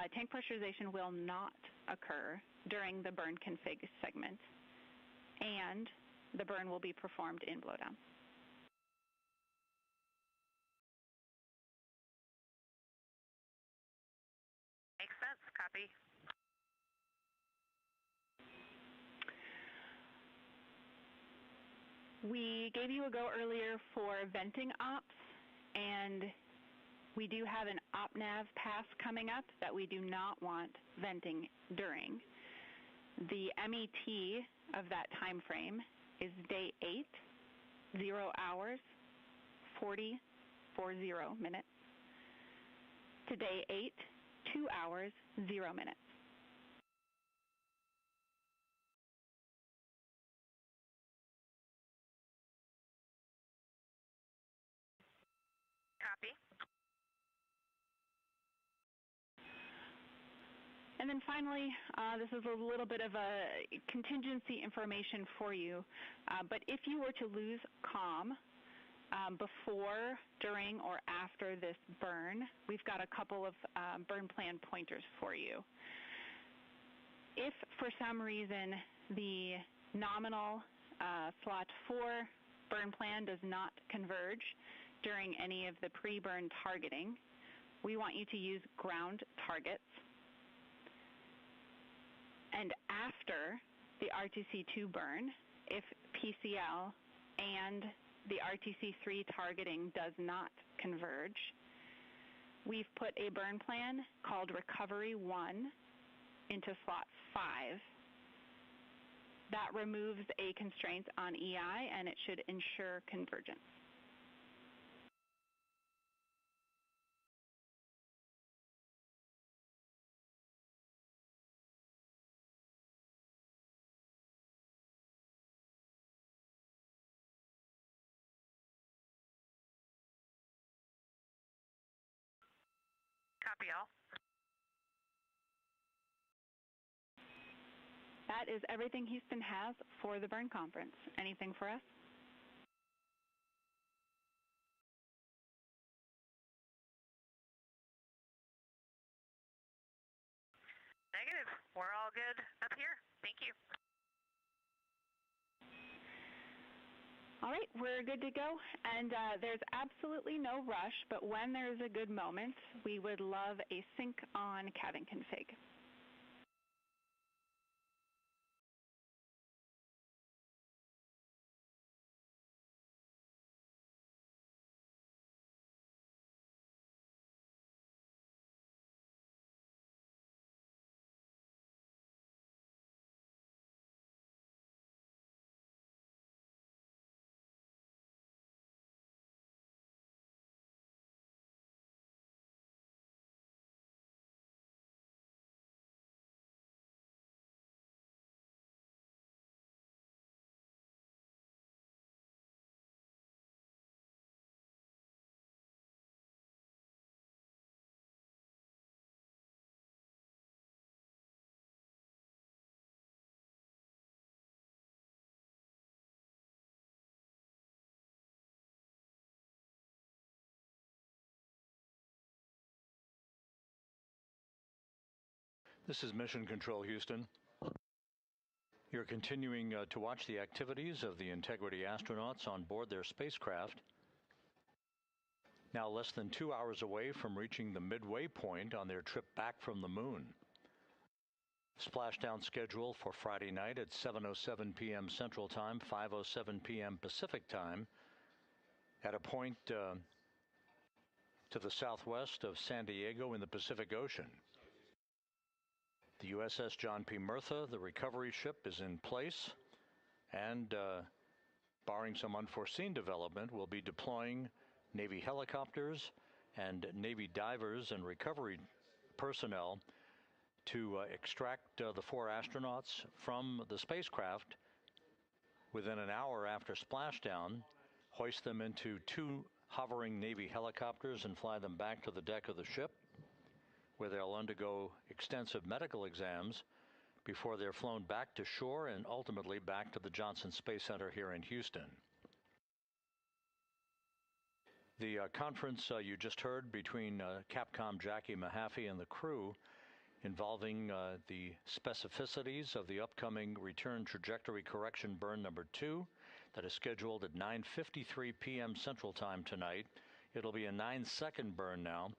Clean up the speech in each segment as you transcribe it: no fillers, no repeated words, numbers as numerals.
tank pressurization will not occur during the burn config segment, and the burn will be performed in blowdown. Makes sense. Copy. We gave you a go earlier for venting ops, and we do have an OpNav pass coming up that we do not want venting during. The MET of that time frame is day 8, 0 hours, 40 minutes, to day 8, 2 hours, 0 minutes. Copy. And then finally, this is a little bit of a contingency information for you, but if you were to lose comm before, during, or after this burn, we've got a couple of burn plan pointers for you. If for some reason the nominal slot 4 burn plan does not converge during any of the pre-burn targeting, we want you to use ground targets. And after the RTC2 burn, if PCL and the RTC3 targeting does not converge, we've put a burn plan called Recovery 1 into slot 5. That removes a constraint on EI, and it should ensure convergence. Copy all. That is everything Houston has for the burn conference. Anything for us? Negative. We're all good up here. Thank you. All right, we're good to go, and there's absolutely no rush, but when there's a good moment, we would love a sync on cabin config. This is Mission Control, Houston. You're continuing to watch the activities of the Integrity astronauts on board their spacecraft. Now less than 2 hours away from reaching the midway point on their trip back from the moon. Splashdown schedule for Friday night at 7:07 p.m. Central Time, 5:07 p.m. Pacific Time, at a point to the southwest of San Diego in the Pacific Ocean. The USS John P. Murtha, the recovery ship, is in place, and barring some unforeseen development, will be deploying Navy helicopters and Navy divers and recovery personnel to extract the 4 astronauts from the spacecraft within an hour after splashdown, hoist them into 2 hovering Navy helicopters and fly them back to the deck of the ship, where they'll undergo extensive medical exams before they're flown back to shore and ultimately back to the Johnson Space Center here in Houston. The conference you just heard between Capcom Jackie Mahaffey and the crew involving the specificities of the upcoming return trajectory correction burn number 2 that is scheduled at 9:53 p.m. Central Time tonight. It'll be a 9-second burn now.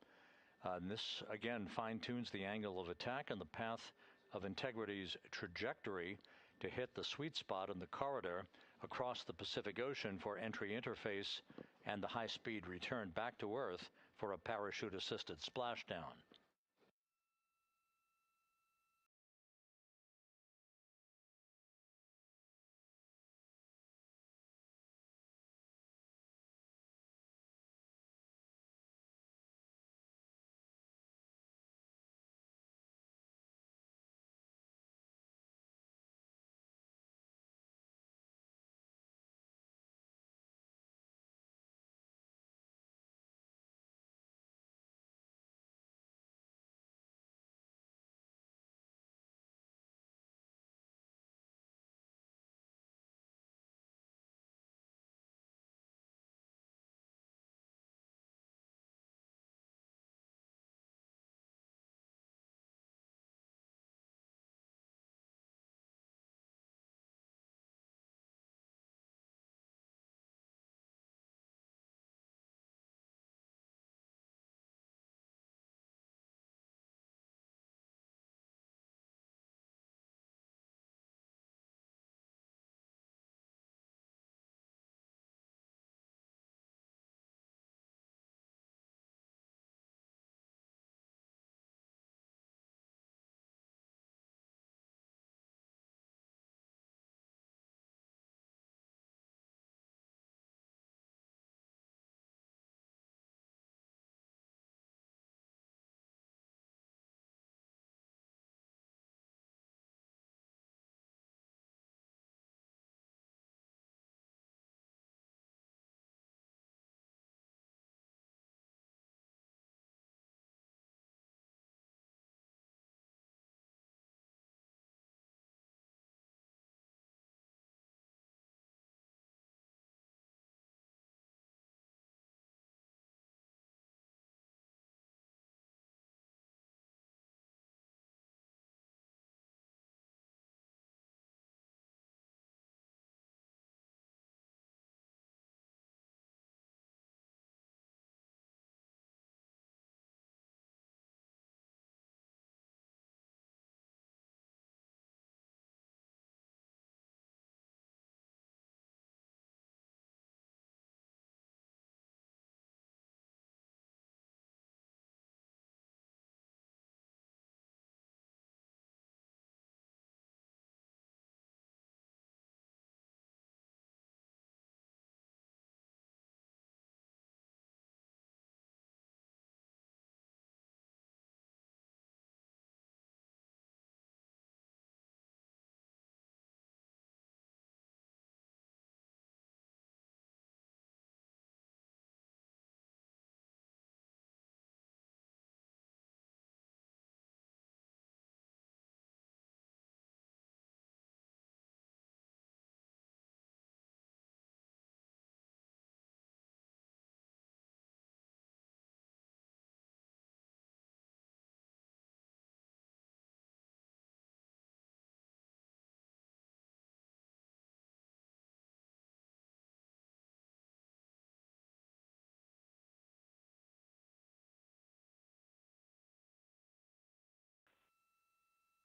And this, again, fine-tunes the angle of attack and the path of Integrity's trajectory to hit the sweet spot in the corridor across the Pacific Ocean for entry interface and the high-speed return back to Earth for a parachute-assisted splashdown.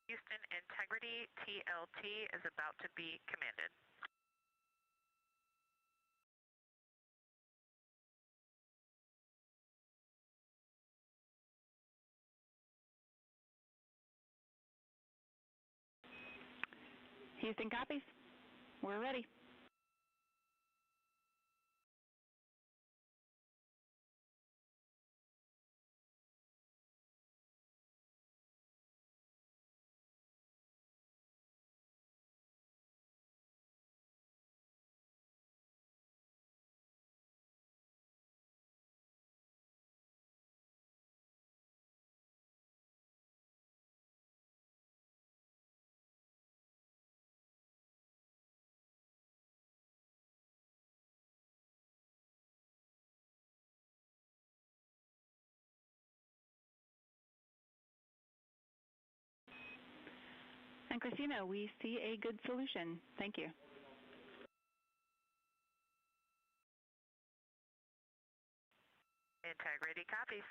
Houston, Integrity TLT is about to be commanded. Houston copies. We're ready. Christina, we see a good solution. Thank you. Integrity copies.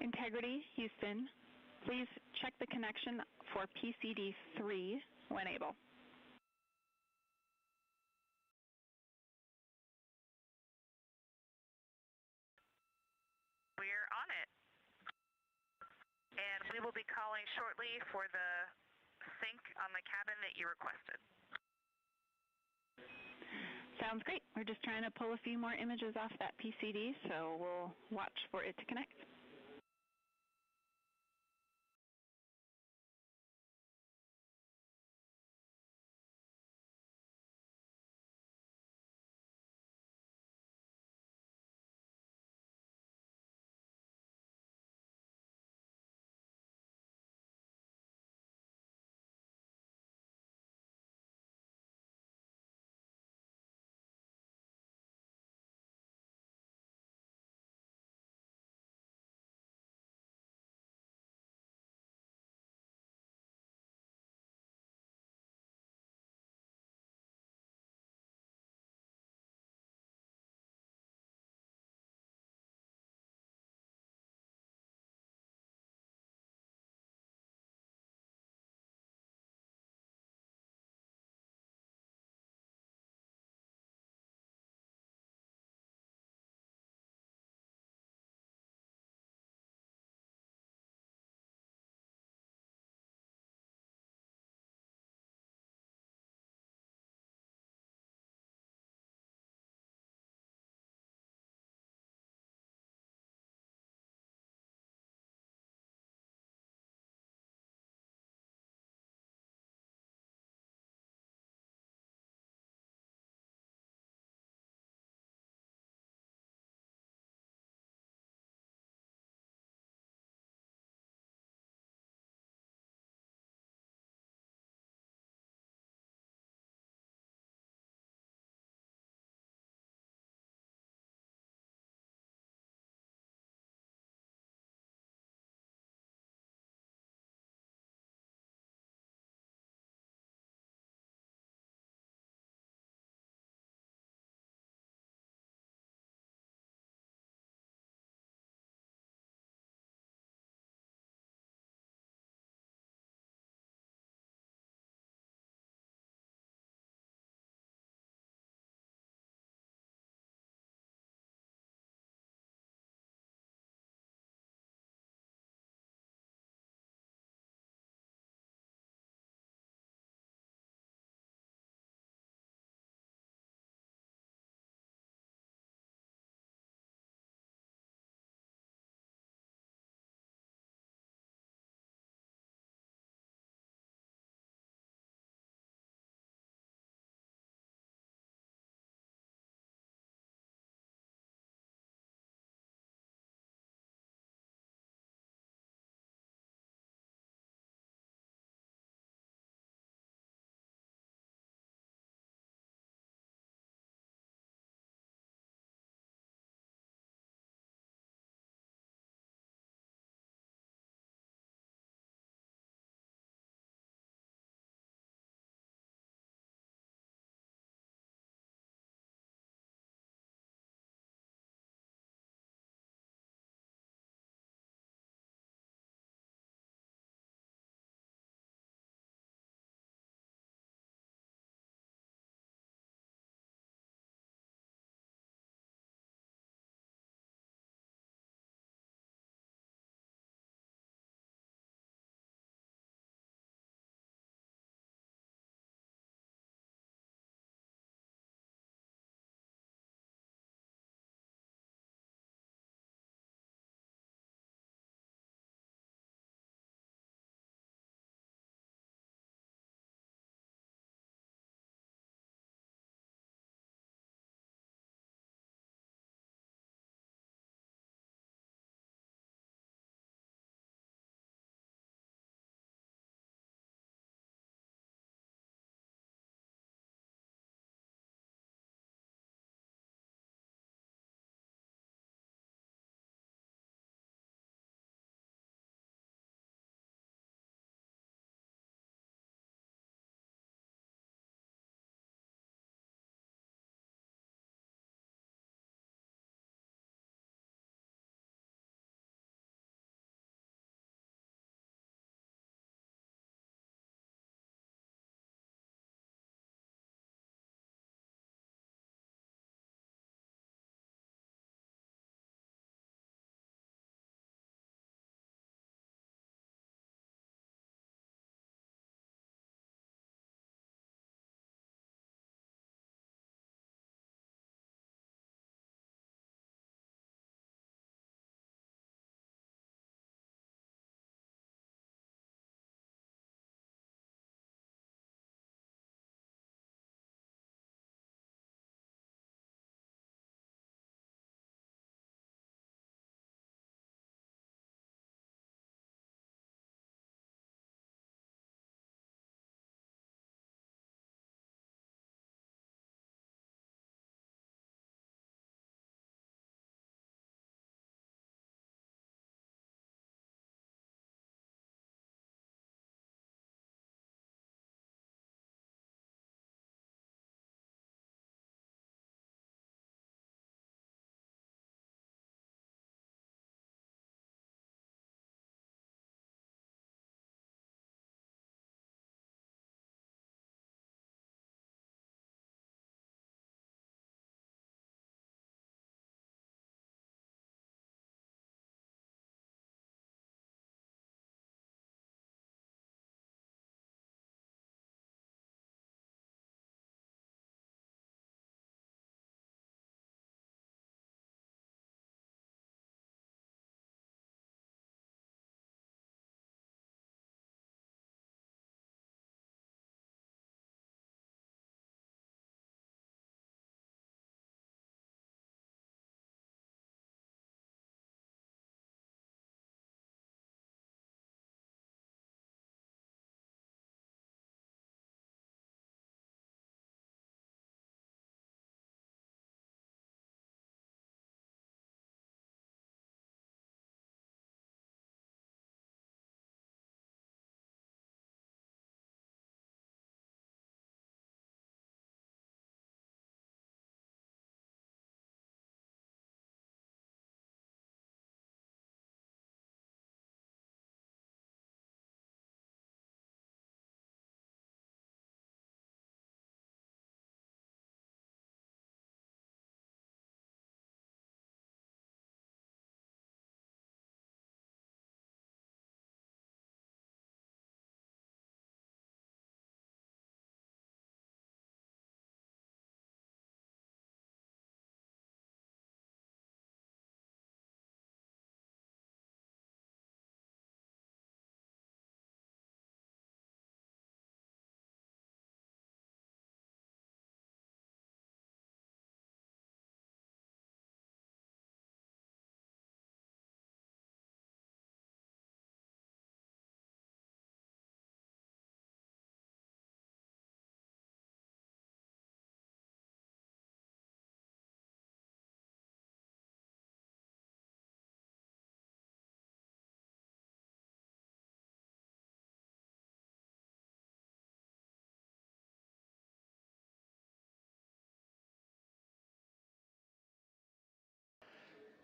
Integrity, Houston, please check the connection for PCD3 when able. We're on it. And we will be calling shortly for the sync on the cabin that you requested. Sounds great. We're just trying to pull a few more images off that PCD, so we'll watch for it to connect.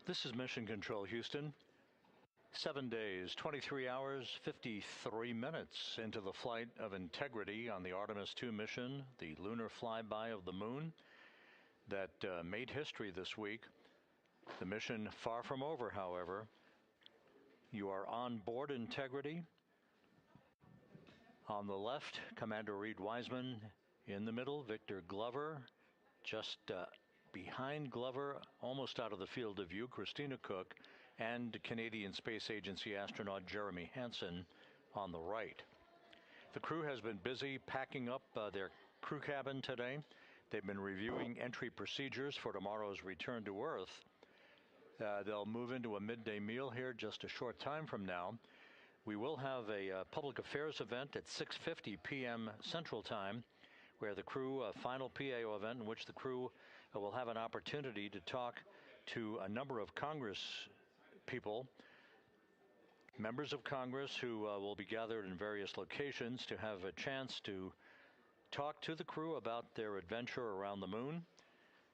This is Mission Control, Houston. 7 days, 23 hours, 53 minutes into the flight of Integrity on the Artemis II mission, the lunar flyby of the moon that made history this week. The mission far from over, however. You are on board Integrity. On the left, Commander Reed Wiseman. In the middle, Victor Glover. Just behind Glover, almost out of the field of view, Christina Cook, and Canadian Space Agency astronaut Jeremy Hansen on the right. The crew has been busy packing up their crew cabin today. They've been reviewing entry procedures for tomorrow's return to Earth. They'll move into a midday meal here just a short time from now. We will have a public affairs event at 6:50 p.m. Central Time, where the crew, a final PAO event in which the crew will have an opportunity to talk to a number of Congress people, members of Congress who will be gathered in various locations to have a chance to talk to the crew about their adventure around the moon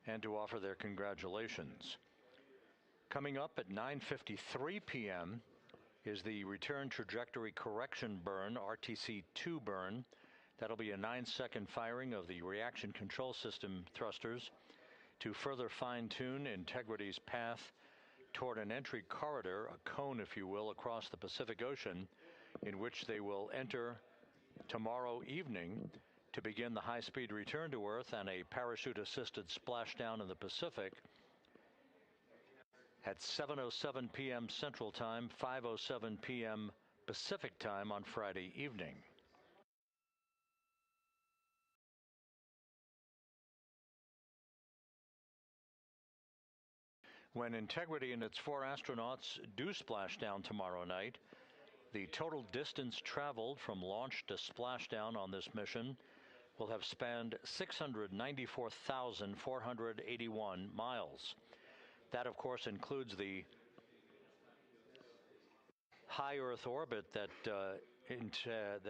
and to offer their congratulations. Coming up at 9:53 p.m. is the Return Trajectory Correction Burn, RTC-2 burn. That'll be a 9-second firing of the reaction control system thrusters to further fine-tune Integrity's path toward an entry corridor, a cone, if you will, across the Pacific Ocean, in which they will enter tomorrow evening to begin the high-speed return to Earth and a parachute-assisted splashdown in the Pacific at 7:07 p.m. Central Time, 5:07 p.m. Pacific Time on Friday evening. When Integrity and its 4 astronauts do splash down tomorrow night, the total distance traveled from launch to splashdown on this mission will have spanned 694,481 miles. That, of course, includes the high Earth orbit that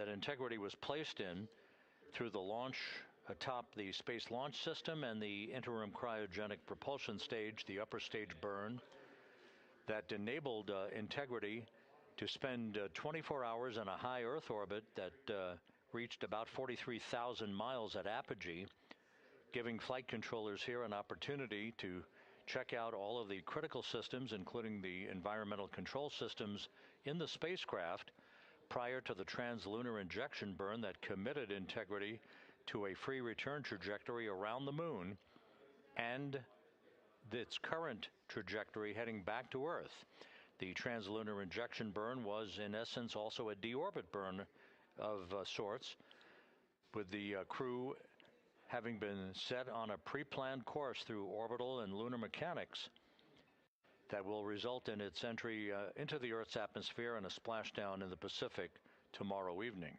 Integrity was placed in through the launch atop the Space Launch System and the interim cryogenic propulsion stage, the upper stage burn, that enabled Integrity to spend 24 hours in a high Earth orbit that reached about 43,000 miles at apogee, giving flight controllers here an opportunity to check out all of the critical systems, including the environmental control systems in the spacecraft, prior to the translunar injection burn that committed Integrity to a free return trajectory around the moon and its current trajectory heading back to Earth. The translunar injection burn was, in essence, also a deorbit burn of sorts, with the crew having been set on a pre-planned course through orbital and lunar mechanics that will result in its entry into the Earth's atmosphere and a splashdown in the Pacific tomorrow evening.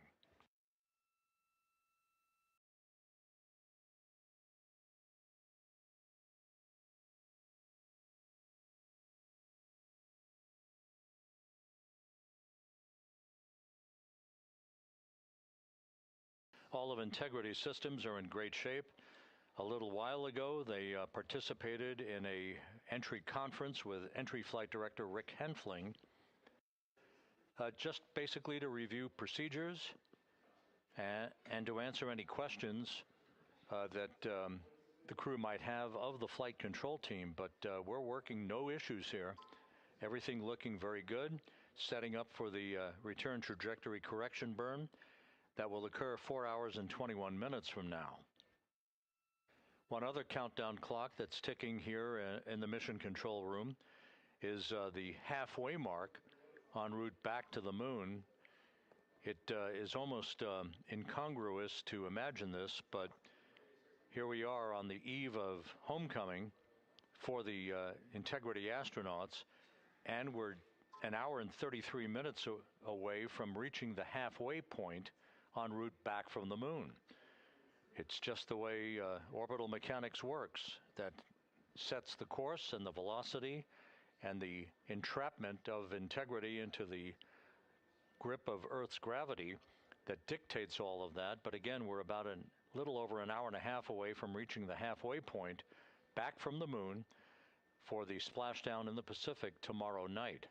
All of Integrity's systems are in great shape. A little while ago, they participated in a entry conference with Entry Flight Director Rick Henfling, just basically to review procedures and to answer any questions that the crew might have of the flight control team. But we're working no issues here. Everything looking very good, setting up for the return trajectory correction burn that will occur 4 hours and 21 minutes from now. One other countdown clock that's ticking here in the mission control room is the halfway mark en route back to the moon. It is almost incongruous to imagine this, but here we are on the eve of homecoming for the Integrity astronauts, and we're an hour and 33 minutes away from reaching the halfway point en route back from the moon. It's just the way orbital mechanics works, that sets the course and the velocity and the entrapment of Integrity into the grip of Earth's gravity that dictates all of that. But again, we're about a little over an hour and a half away from reaching the halfway point back from the moon for the splashdown in the Pacific tomorrow night.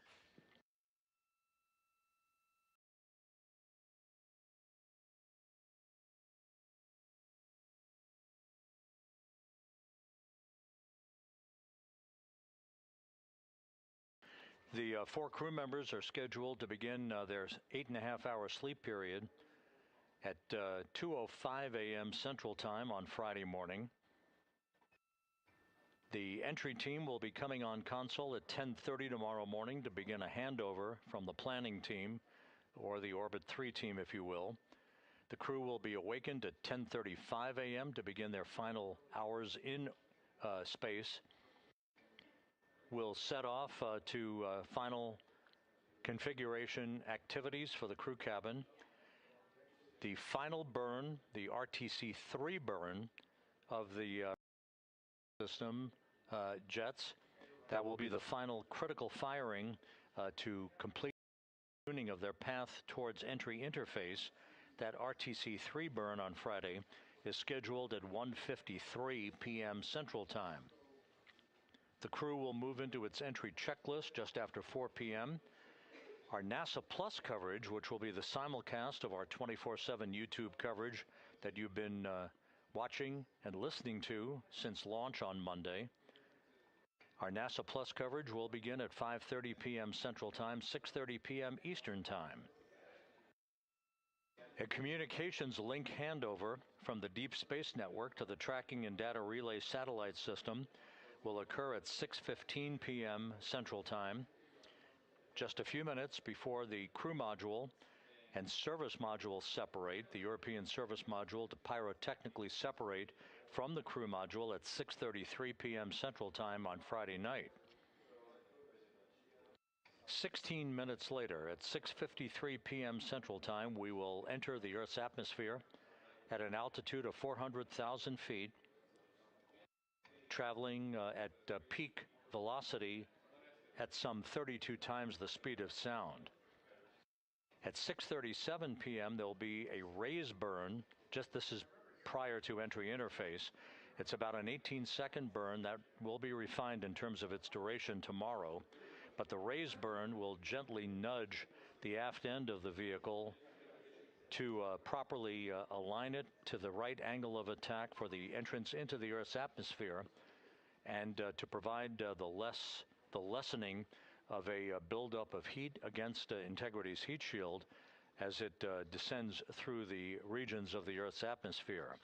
The 4 crew members are scheduled to begin their 8.5-hour sleep period at 2:05 a.m. Central Time on Friday morning. The entry team will be coming on console at 10:30 tomorrow morning to begin a handover from the planning team, or the Orbit 3 team, if you will. The crew will be awakened at 10:35 a.m. to begin their final hours in space. We'll set off to final configuration activities for the crew cabin. The final burn, the RTC-3 burn of the system jets, that will be the final critical firing to complete tuning of their path towards entry interface. That RTC-3 burn on Friday is scheduled at 1:53 p.m. Central Time. The crew will move into its entry checklist just after 4 p.m. Our NASA Plus coverage, which will be the simulcast of our 24/7 YouTube coverage that you've been watching and listening to since launch on Monday. Our NASA Plus coverage will begin at 5:30 p.m. Central Time, 6:30 p.m. Eastern Time. A communications link handover from the Deep Space Network to the Tracking and Data Relay Satellite System will occur at 6:15 p.m. Central Time, just a few minutes before the crew module and service module separate. The European service module to pyrotechnically separate from the crew module at 6:33 p.m. Central Time on Friday night. 16 minutes later, at 6:53 p.m. Central Time, we will enter the Earth's atmosphere at an altitude of 400,000 feet, traveling at peak velocity at some 32 times the speed of sound. At 6:37 p.m., there will be a raise burn. This is prior to entry interface. It's about an 18-second burn that will be refined in terms of its duration tomorrow. But the raise burn will gently nudge the aft end of the vehicle to properly align it to the right angle of attack for the entrance into the Earth's atmosphere, and to provide the lessening of a buildup of heat against Integrity's heat shield as it descends through the regions of the Earth's atmosphere.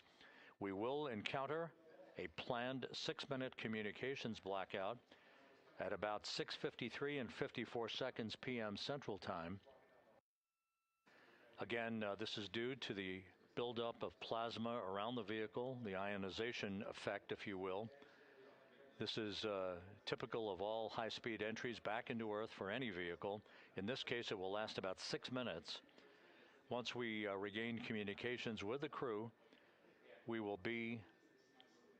We will encounter a planned 6-minute communications blackout at about 6:53 and 54 seconds p.m. Central Time. Again, this is due to the buildup of plasma around the vehicle, the ionization effect, if you will. This is typical of all high-speed entries back into Earth for any vehicle. In this case, it will last about 6 minutes. Once we regain communications with the crew, we will be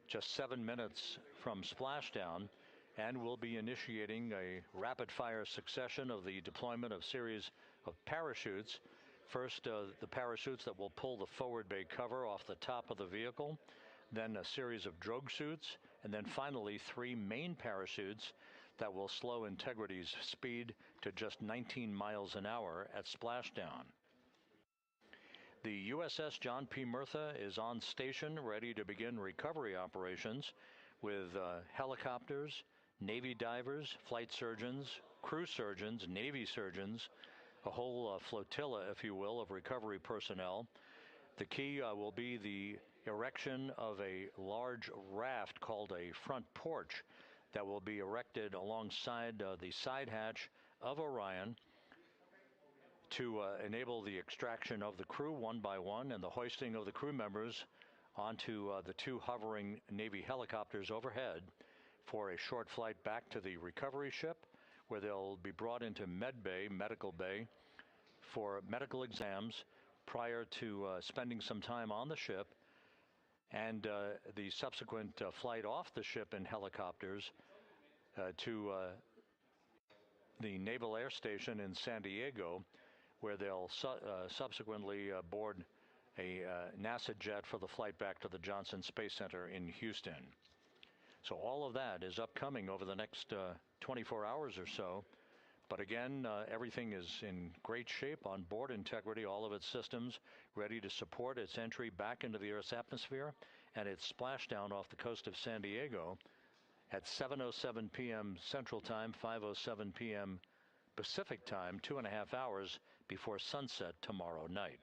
just 7 minutes from splashdown, and we'll be initiating a rapid-fire succession of the deployment of series of parachutes. First, the parachutes that will pull the forward bay cover off the top of the vehicle, then a series of drogue suits, and then finally 3 main parachutes that will slow Integrity's speed to just 19 miles an hour at splashdown. The USS John P. Murtha is on station, ready to begin recovery operations with helicopters, Navy divers, flight surgeons, crew surgeons, Navy surgeons, a whole flotilla, if you will, of recovery personnel. The key will be the erection of a large raft called a front porch that will be erected alongside the side hatch of Orion to enable the extraction of the crew one by one and the hoisting of the crew members onto the 2 hovering Navy helicopters overhead for a short flight back to the recovery ship, where they'll be brought into medical bay, for medical exams prior to spending some time on the ship, and the subsequent flight off the ship in helicopters to the Naval Air Station in San Diego, where they'll subsequently board a NASA jet for the flight back to the Johnson Space Center in Houston. So all of that is upcoming over the next 24 hours or so. But again, everything is in great shape on board Integrity, all of its systems ready to support its entry back into the Earth's atmosphere and its splashdown off the coast of San Diego at 7:07 p.m. Central Time, 5:07 p.m. Pacific Time, 2.5 hours before sunset tomorrow night.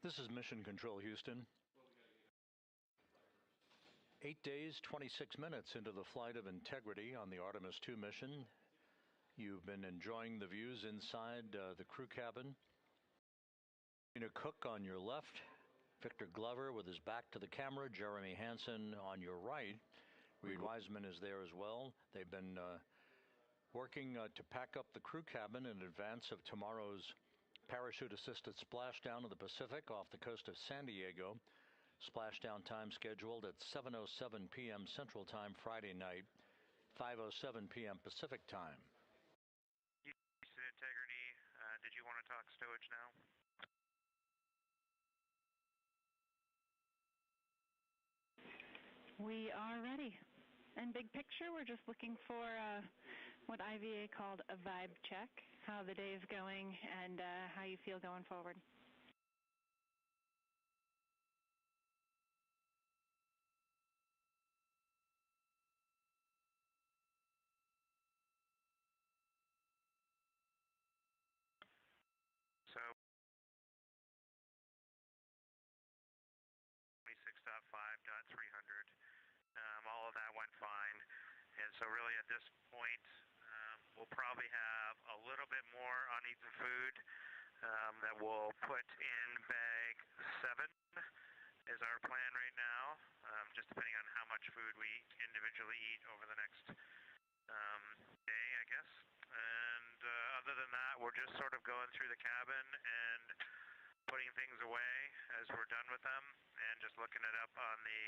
This is Mission Control, Houston. 8 days, 26 minutes into the flight of Integrity on the Artemis II mission. You've been enjoying the views inside the crew cabin. Tina Cook on your left, Victor Glover with his back to the camera, Jeremy Hansen on your right. Reed Wiseman is there as well. They've been working to pack up the crew cabin in advance of tomorrow's parachute-assisted splashdown in the Pacific off the coast of San Diego. Splashdown time scheduled at 7:07 p.m. Central Time Friday night, 5:07 p.m. Pacific Time. Houston Integrity, did you want to talk stowage now? We are ready. And big picture, we're just looking for what IVA called a vibe check, how the day is going and how you feel going forward. So 26.5.300, all of that went fine. And so really at this point, we'll probably have a little bit more uneaten food that we'll put in bag 7 is our plan right now, just depending on how much food we individually eat over the next day, I guess. And other than that, we're just sort of going through the cabin and putting things away as we're done with them and just looking it up on the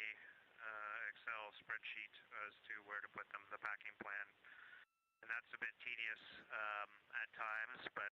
Excel spreadsheet as to where to put them, the packing plan. And that's a bit tedious at times, but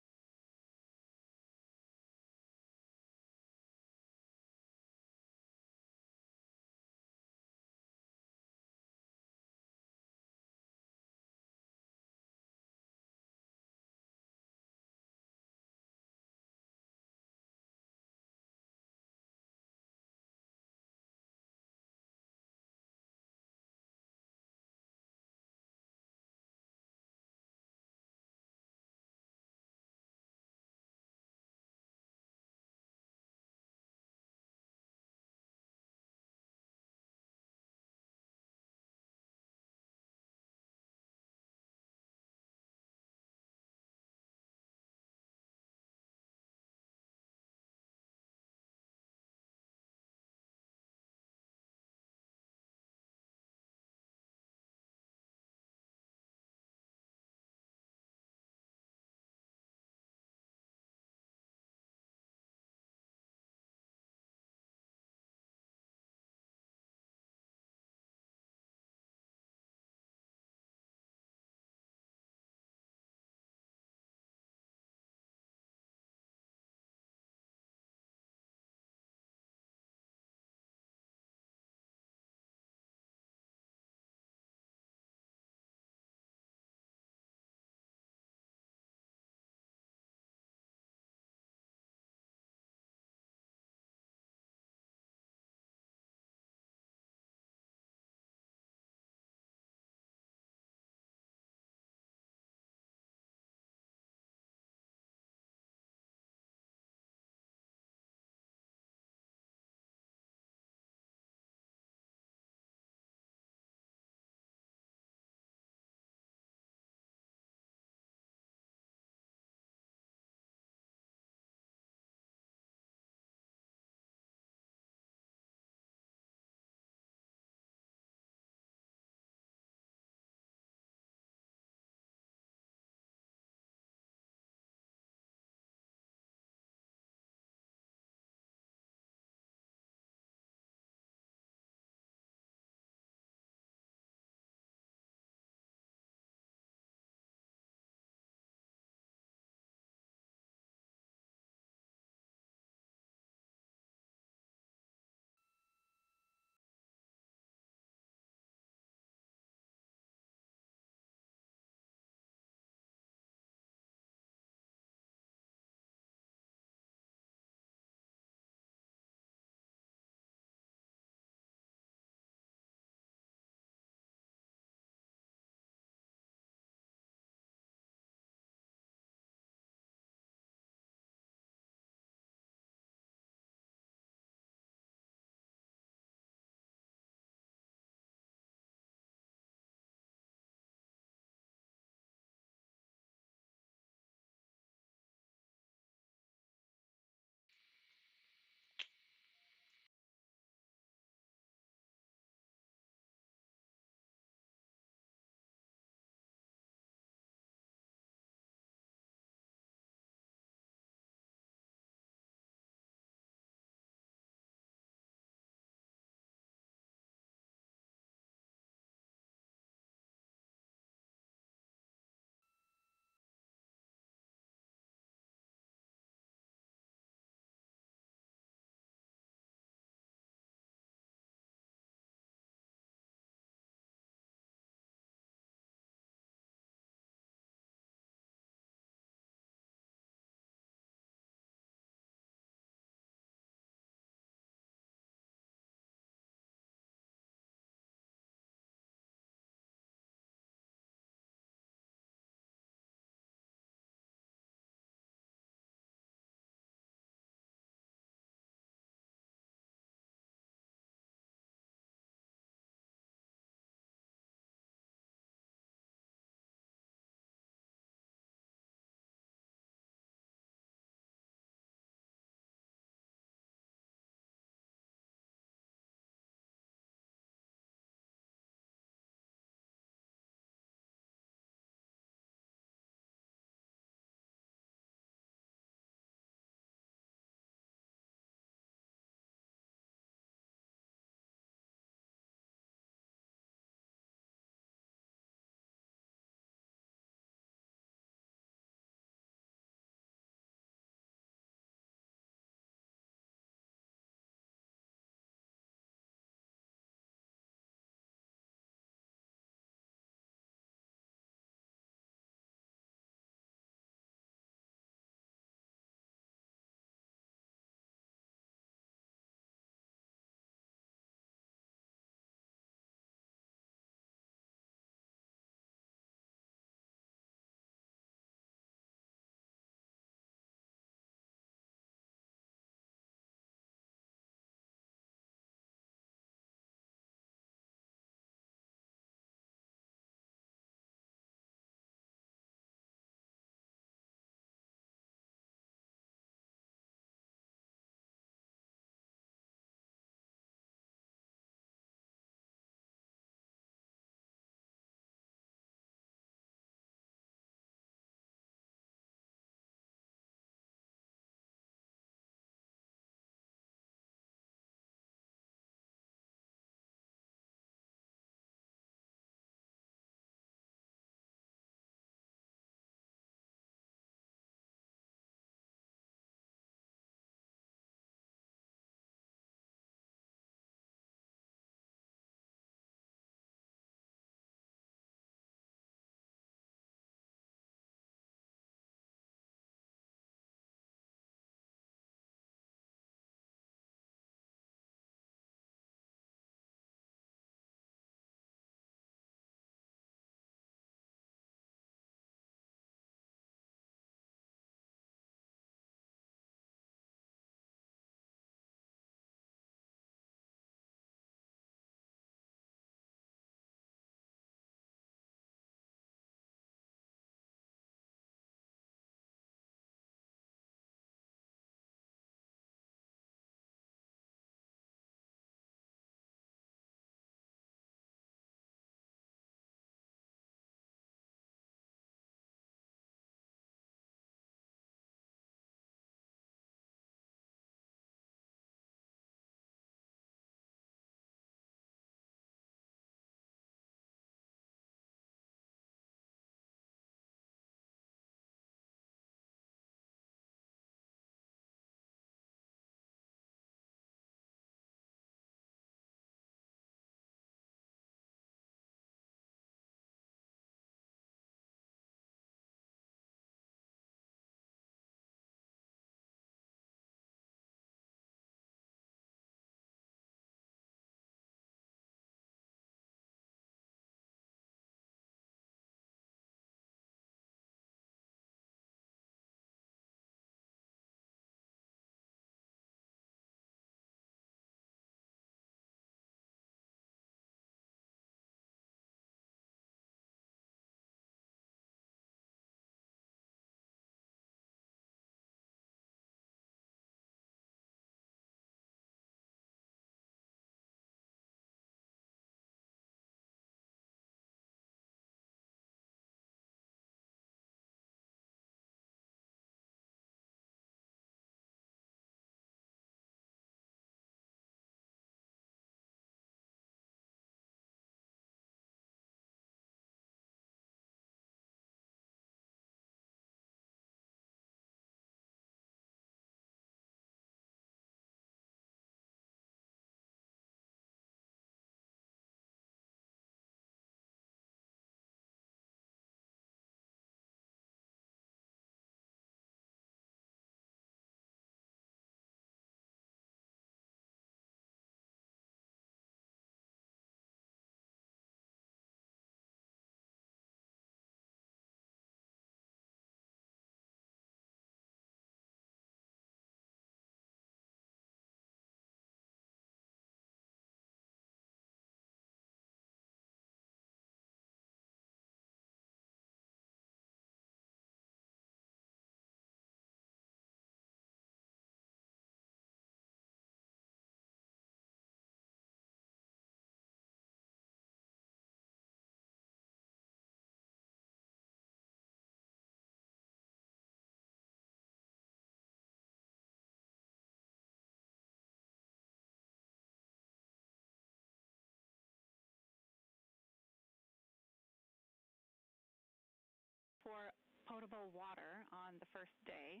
potable water on the first day.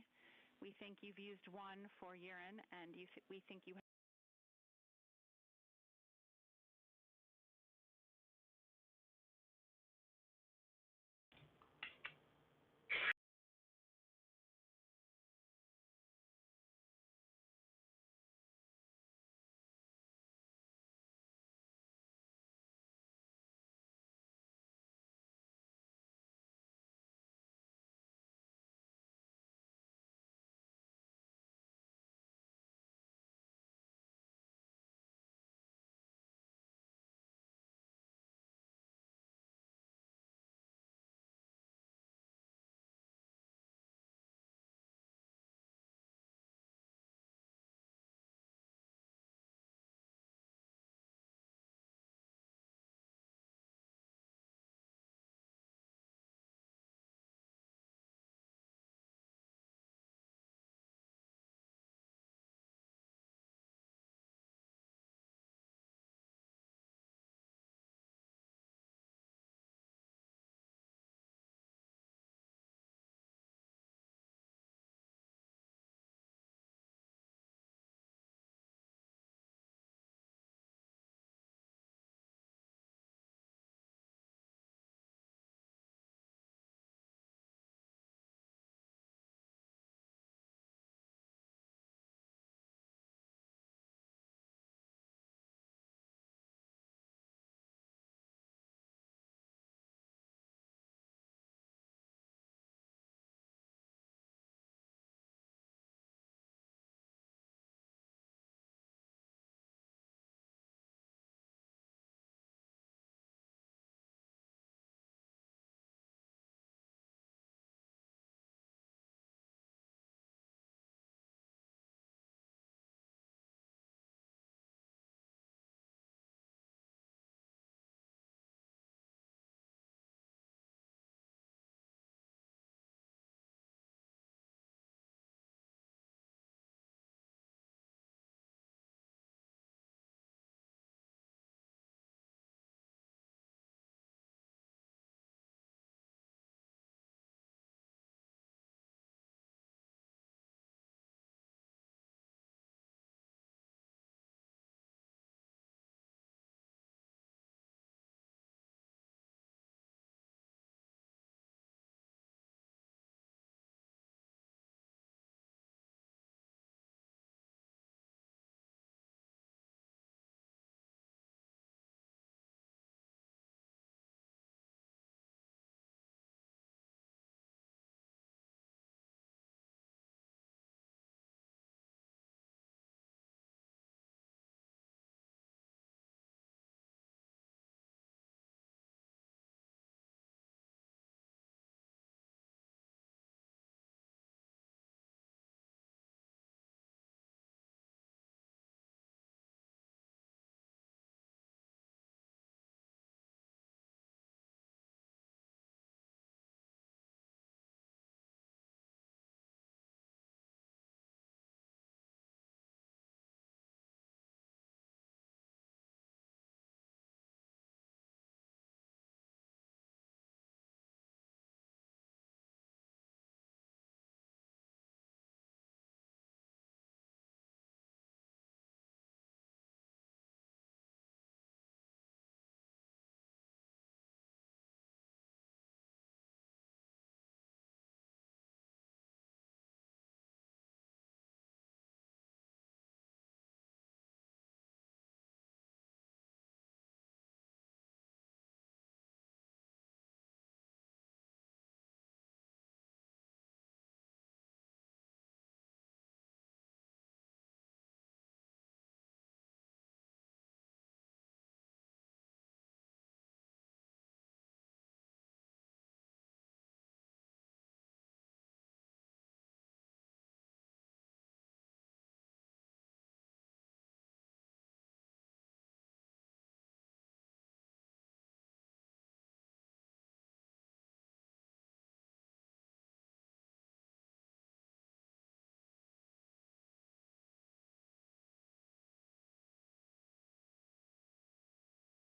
We think you've used one for urine, and we think you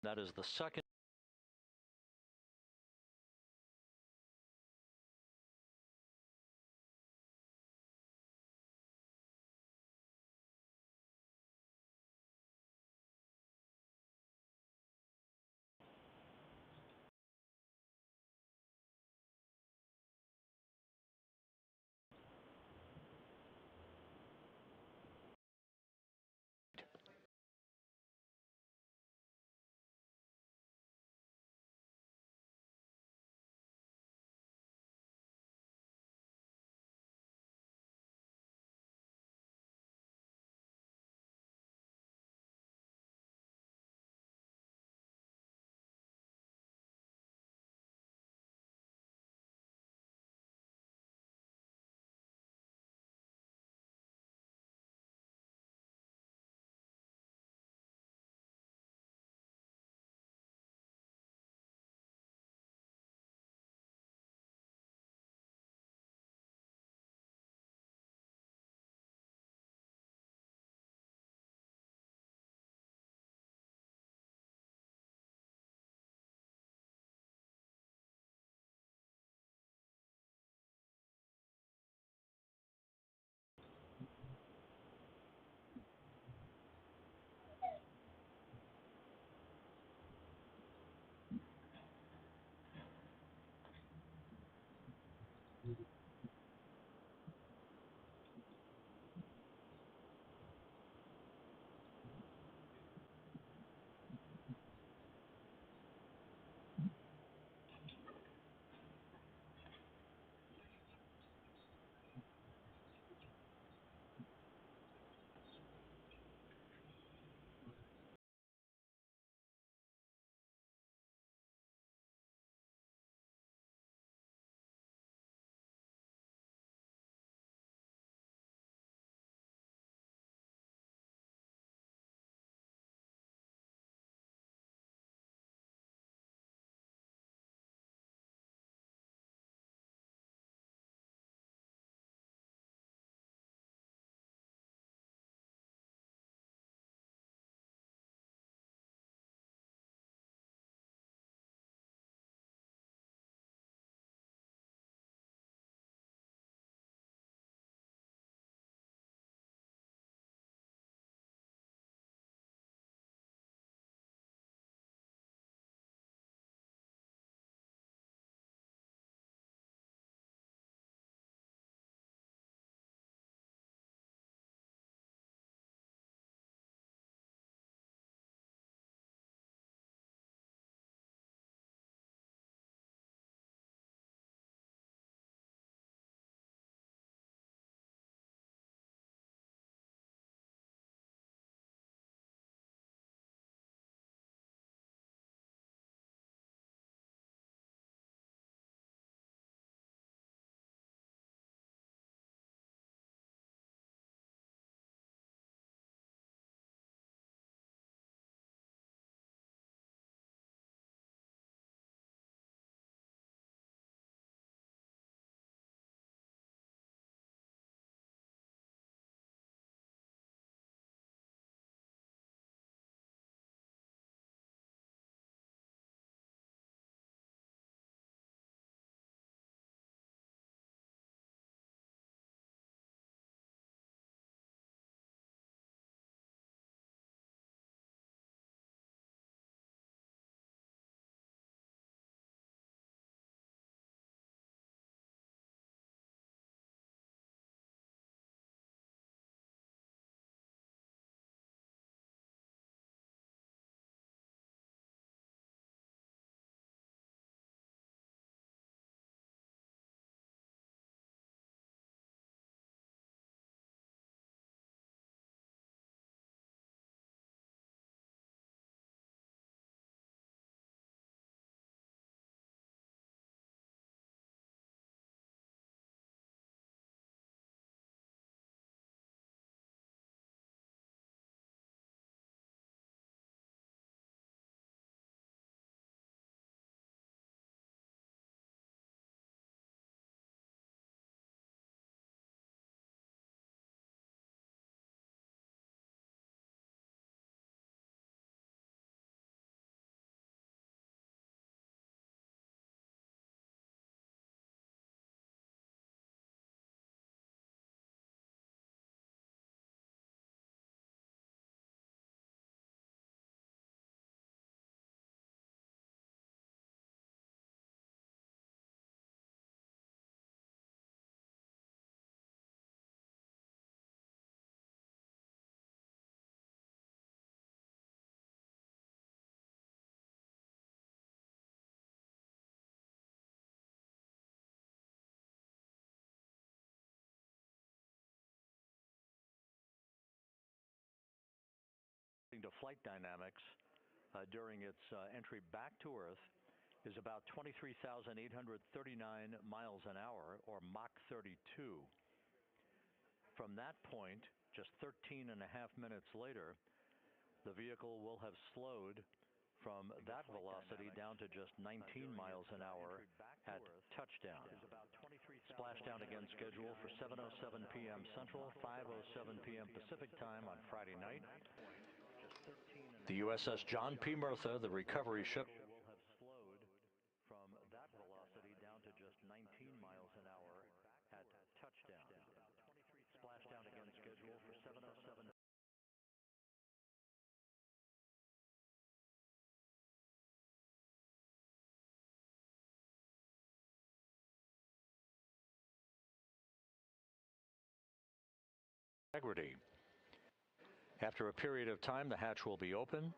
That is the second according to flight dynamics, during its entry back to Earth is about 23,839 miles an hour, or Mach 32. From that point, just 13 and a half minutes later, the vehicle will have slowed from that velocity down to just 19 miles an hour at touchdown. Splashdown again scheduled for 7:07 p.m. Central, 5:07 p.m. Pacific time on Friday night. The USS John P. Murtha, the recovery ship, will have slowed from that velocity down to just 19 miles an hour at touchdown. Splashdown again scheduled for 7:07. Integrity. After a period of time, the hatch will be open.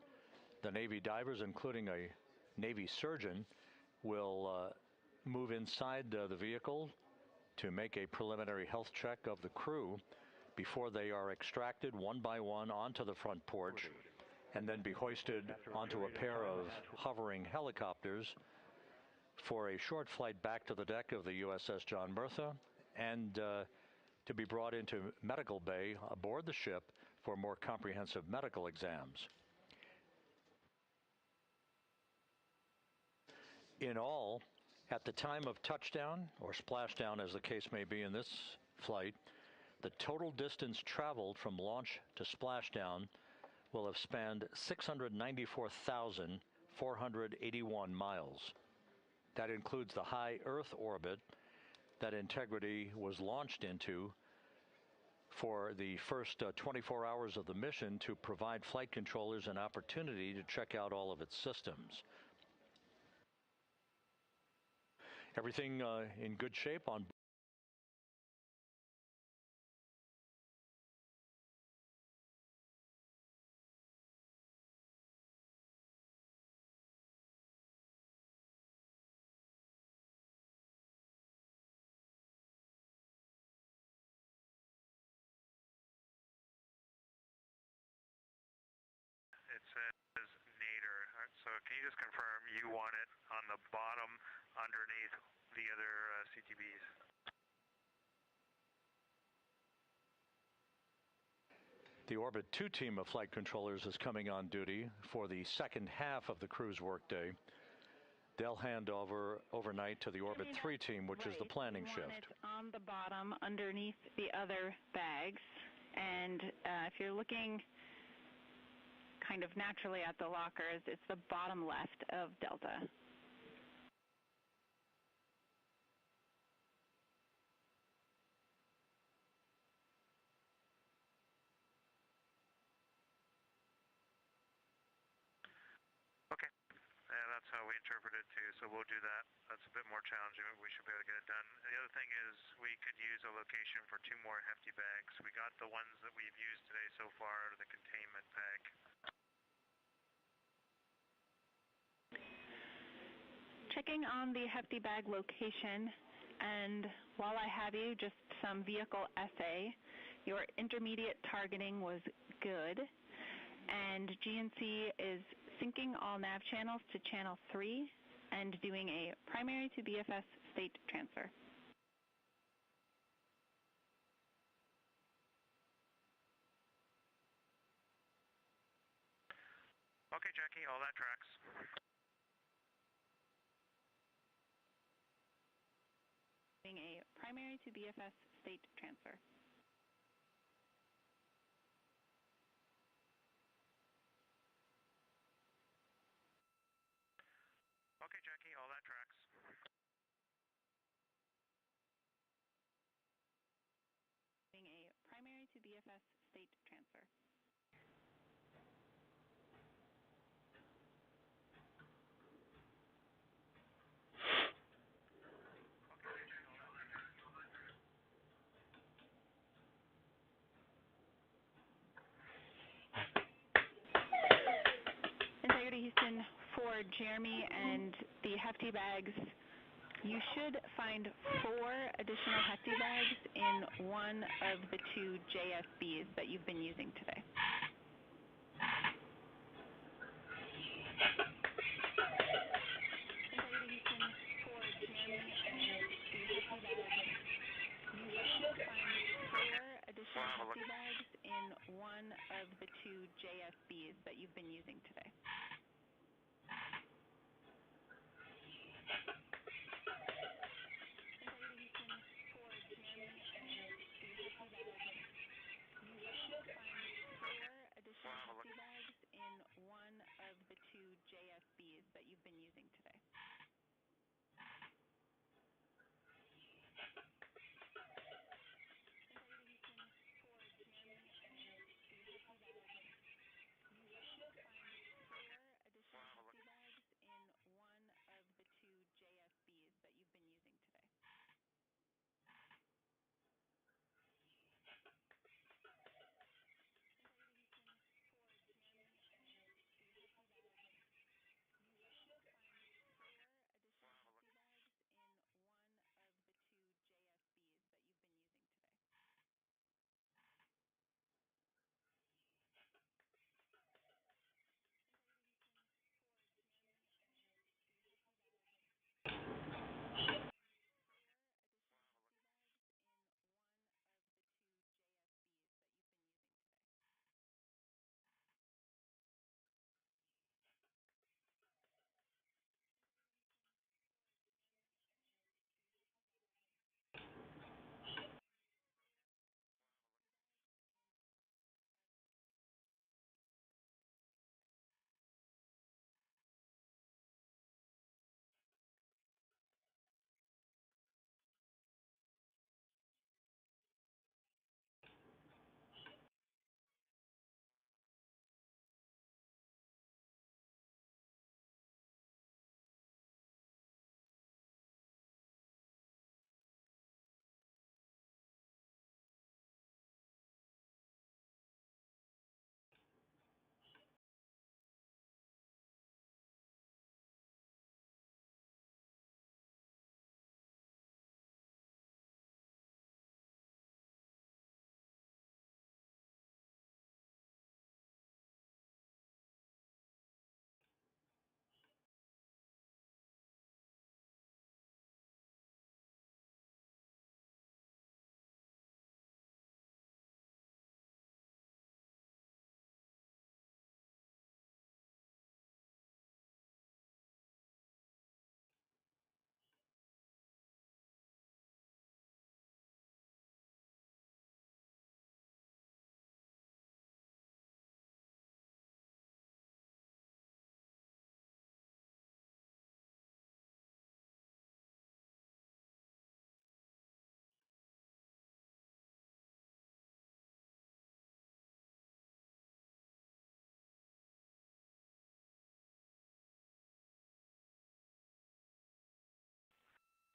The Navy divers, including a Navy surgeon, will move inside the vehicle to make a preliminary health check of the crew before they are extracted one by one onto the front porch and then be hoisted onto a pair of hovering helicopters for a short flight back to the deck of the USS John Murtha and to be brought into medical bay aboard the ship for more comprehensive medical exams. In all, at the time of touchdown, or splashdown as the case may be in this flight, the total distance traveled from launch to splashdown will have spanned 694,481 miles. That includes the high Earth orbit that Integrity was launched into for the first 24 hours of the mission to provide flight controllers an opportunity to check out all of its systems. Everything in good shape on It says nadir. So can you just confirm you want it on the bottom underneath the other CTBs? The Orbit 2 team of flight controllers is coming on duty for the second half of the crew's workday. They'll hand over overnight to the Orbit 3 team, which is the planning shift. Want it on the bottom underneath the other bags. And if you're looking kind of naturally at the lockers, it's the bottom left of Delta. Okay. Yeah, that's how we interpret it too, so we'll do that. That's a bit more challenging, but we should be able to get it done. The other thing is we could use a location for 2 more hefty bags. We got the ones that we've used today so far, the containment bag. Checking on the hefty bag location, and while I have you, just some vehicle essay. Your intermediate targeting was good, and GNC is syncing all nav channels to channel 3 and doing a primary to BFS state transfer. Okay, Jackie, all that tracks. Doing a primary to BFS state transfer. Okay, Jackie, all that tracks. Doing a primary to BFS state transfer. Integrity Houston, for Jeremy and the hefty bags, you should find 4 additional hefty bags in one of the 2 JSBs that you've been using today. one of the two JSBs that you've been using today. Additional sea bags in one of the two JSBs that you've been using today. Additional sea bags in one of the two JSBs that you've been using today. Additional sea bags in one of the two JSBs that you've been using today.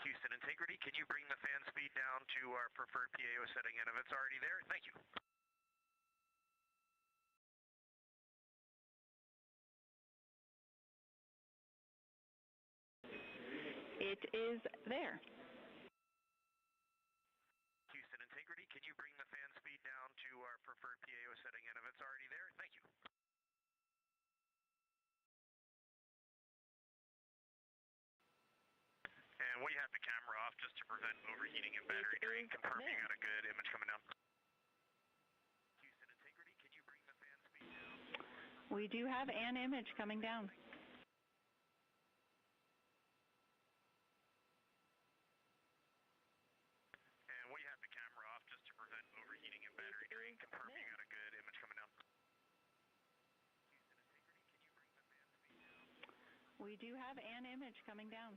Houston Integrity, can you bring the fan speed down to our preferred PAO setting, and if it's already there, thank you. It is there. Houston Integrity, can you bring the fan speed down to our preferred PAO setting, and if it's already there, thank you. And we have the camera off just to prevent overheating and battery drain. Confirm you got a good image coming down. Houston Integrity, can you bring the fan speed down? We do have an image coming down. And we have the camera off just to prevent overheating and battery drain. Confirm you got a good image coming down. Houston Integrity, can you bring the fan speed down? We do have an image coming down.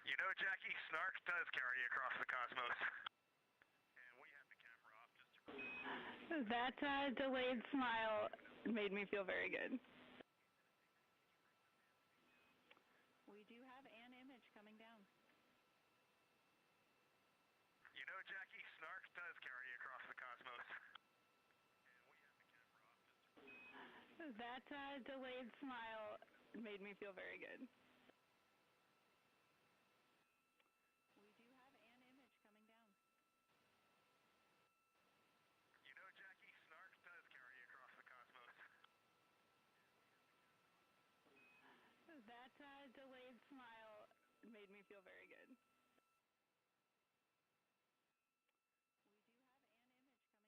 You know, Jackie, snark does carry across the cosmos. And we have the camera off just to... That delayed smile made me feel very good. We do have an image coming down. You know, Jackie, snark does carry across the cosmos. And we have the camera off just to... That delayed smile made me feel very good. You know, Jackie, snark does carry across the cosmos. That delayed smile made me feel very good. We do have an image coming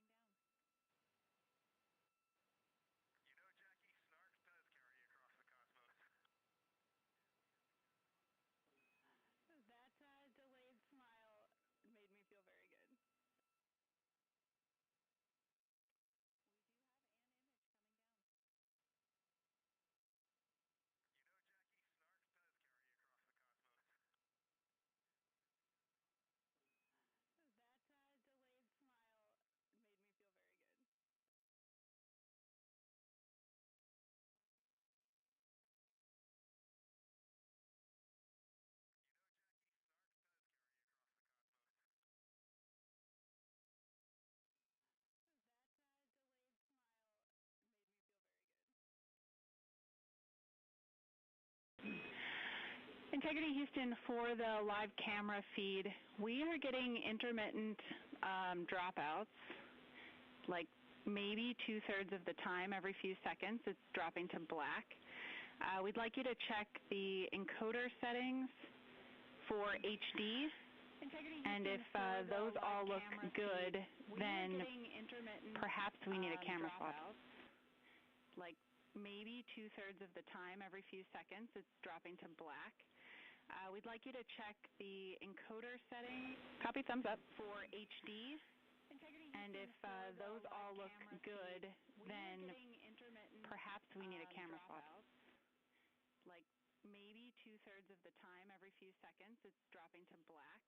Integrity Houston, for the live camera feed, we are getting intermittent dropouts, like maybe 2/3 of the time. Every few seconds it's dropping to black. We'd like you to check the encoder settings for HD, and if those all look good, then perhaps we need a camera swap. Like maybe 2/3 of the time, every few seconds it's dropping to black. We'd like you to check the encoder settings. Copy, thumbs up, for HD. And if those all look good, then perhaps we need a camera swap. Like maybe 2/3 of the time, every few seconds it's dropping to black.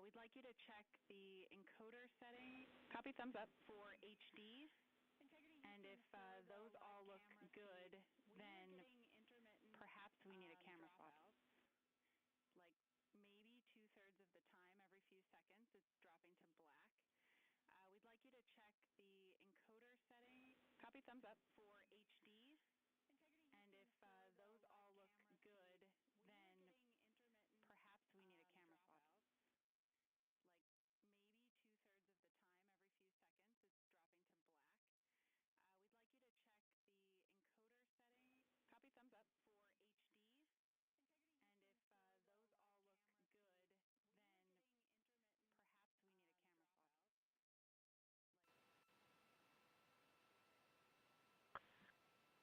We'd like you to check the encoder settings. Copy, thumbs up, for HD. And if those all look good, then perhaps we need a camera swap. Like maybe 2/3 of the time, every few seconds it's dropping to black. We'd like you to check the encoder settings. Copy, thumbs up, for HD. And if those all look good, then perhaps we need a camera swap. Like maybe 2/3 of the time, every few seconds it's dropping to black. We'd like you to check the encoder settings. Copy, thumbs up, for HD. And if those all look good, then perhaps we need a camera swap.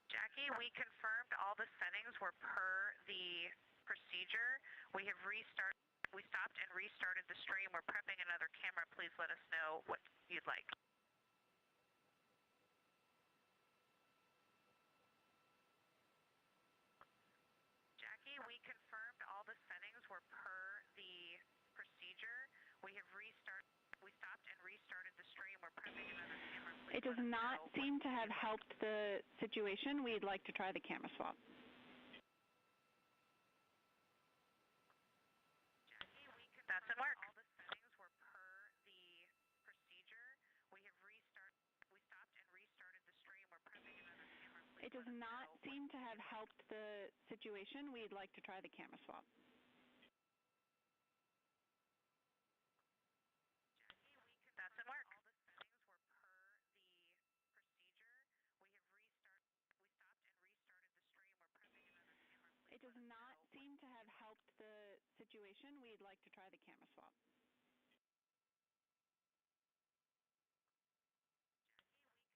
Jackie, we confirmed all the settings were per the procedure. We have stopped and restarted the stream. We're prepping another camera. Please let us know what you'd like. Jackie, we confirmed all the settings were per the procedure. We stopped and restarted the stream. We're prepping another camera. Please It does not seem to have helped the situation. We'd like to try the camera swap. Jackie, we doesn't work. All the settings were per the procedure. We stopped and restarted the stream. We're prepping another camera. Please It does not seem to have helped the situation. We'd like to try the camera swap. Doesn't work. All the settings were per the procedure. We stopped and restarted the stream. We're prepping another camera. It does not seem to have helped the situation. We'd like to try the camera swap. Doesn't work. All the settings were per the procedure. We stopped and restarted the stream. We're prepping another camera. It does not seem to have helped the situation. We'd like to try the camera swap.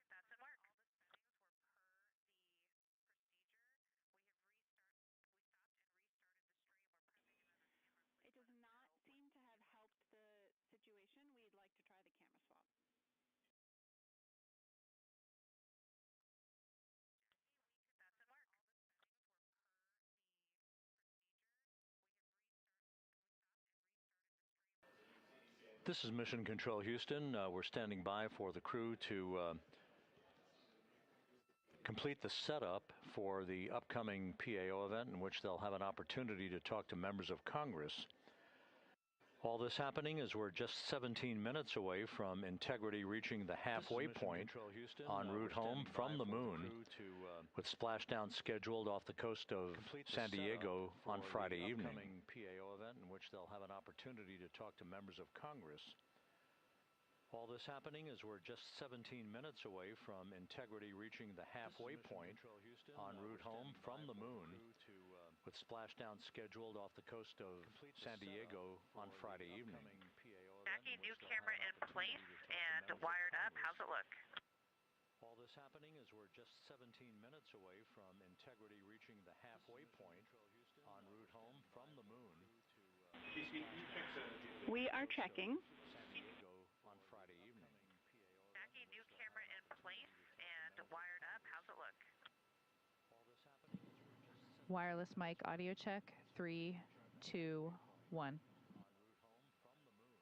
Doesn't work. All the settings were per the procedure. We stopped and restarted the stream. This is Mission Control Houston. We're standing by for the crew to complete the setup for the upcoming PAO event, in which they'll have an opportunity to talk to members of Congress. All this happening as we're just 17 minutes away from Integrity reaching the halfway point en route home from the moon, with splashdown scheduled off the coast of San Diego on Friday evening. PAO event in which they'll have an opportunity to talk to members of Congress. All this happening as we're just 17 minutes away from Integrity reaching the halfway point en route home from the moon, with splashdown scheduled off the coast of San Diego on Friday evening. Jackie, new camera in place and wired up. How's it look? All this happening as we're just 17 minutes away from Integrity reaching the halfway point en route home from the moon. We are checking. San Diego on Friday evening. Jackie, new camera in place and wired up. How's it look? All this happening as we're just 17 Wireless mic audio check. 3, 2, 1. en route home from the moon.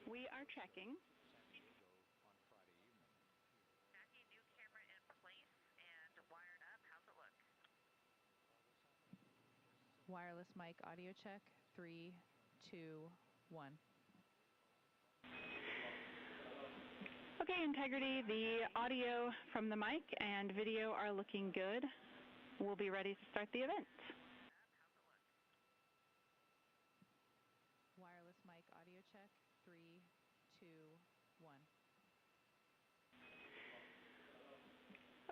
We are checking. San Diego on Friday evening. Jackie, new camera in place and wired up. How's it look? Wireless mic audio check. 3, 2, 1. Okay, Integrity, the audio from the mic and video are looking good. We'll be ready to start the event. Mike audio check. 3, 2, 1.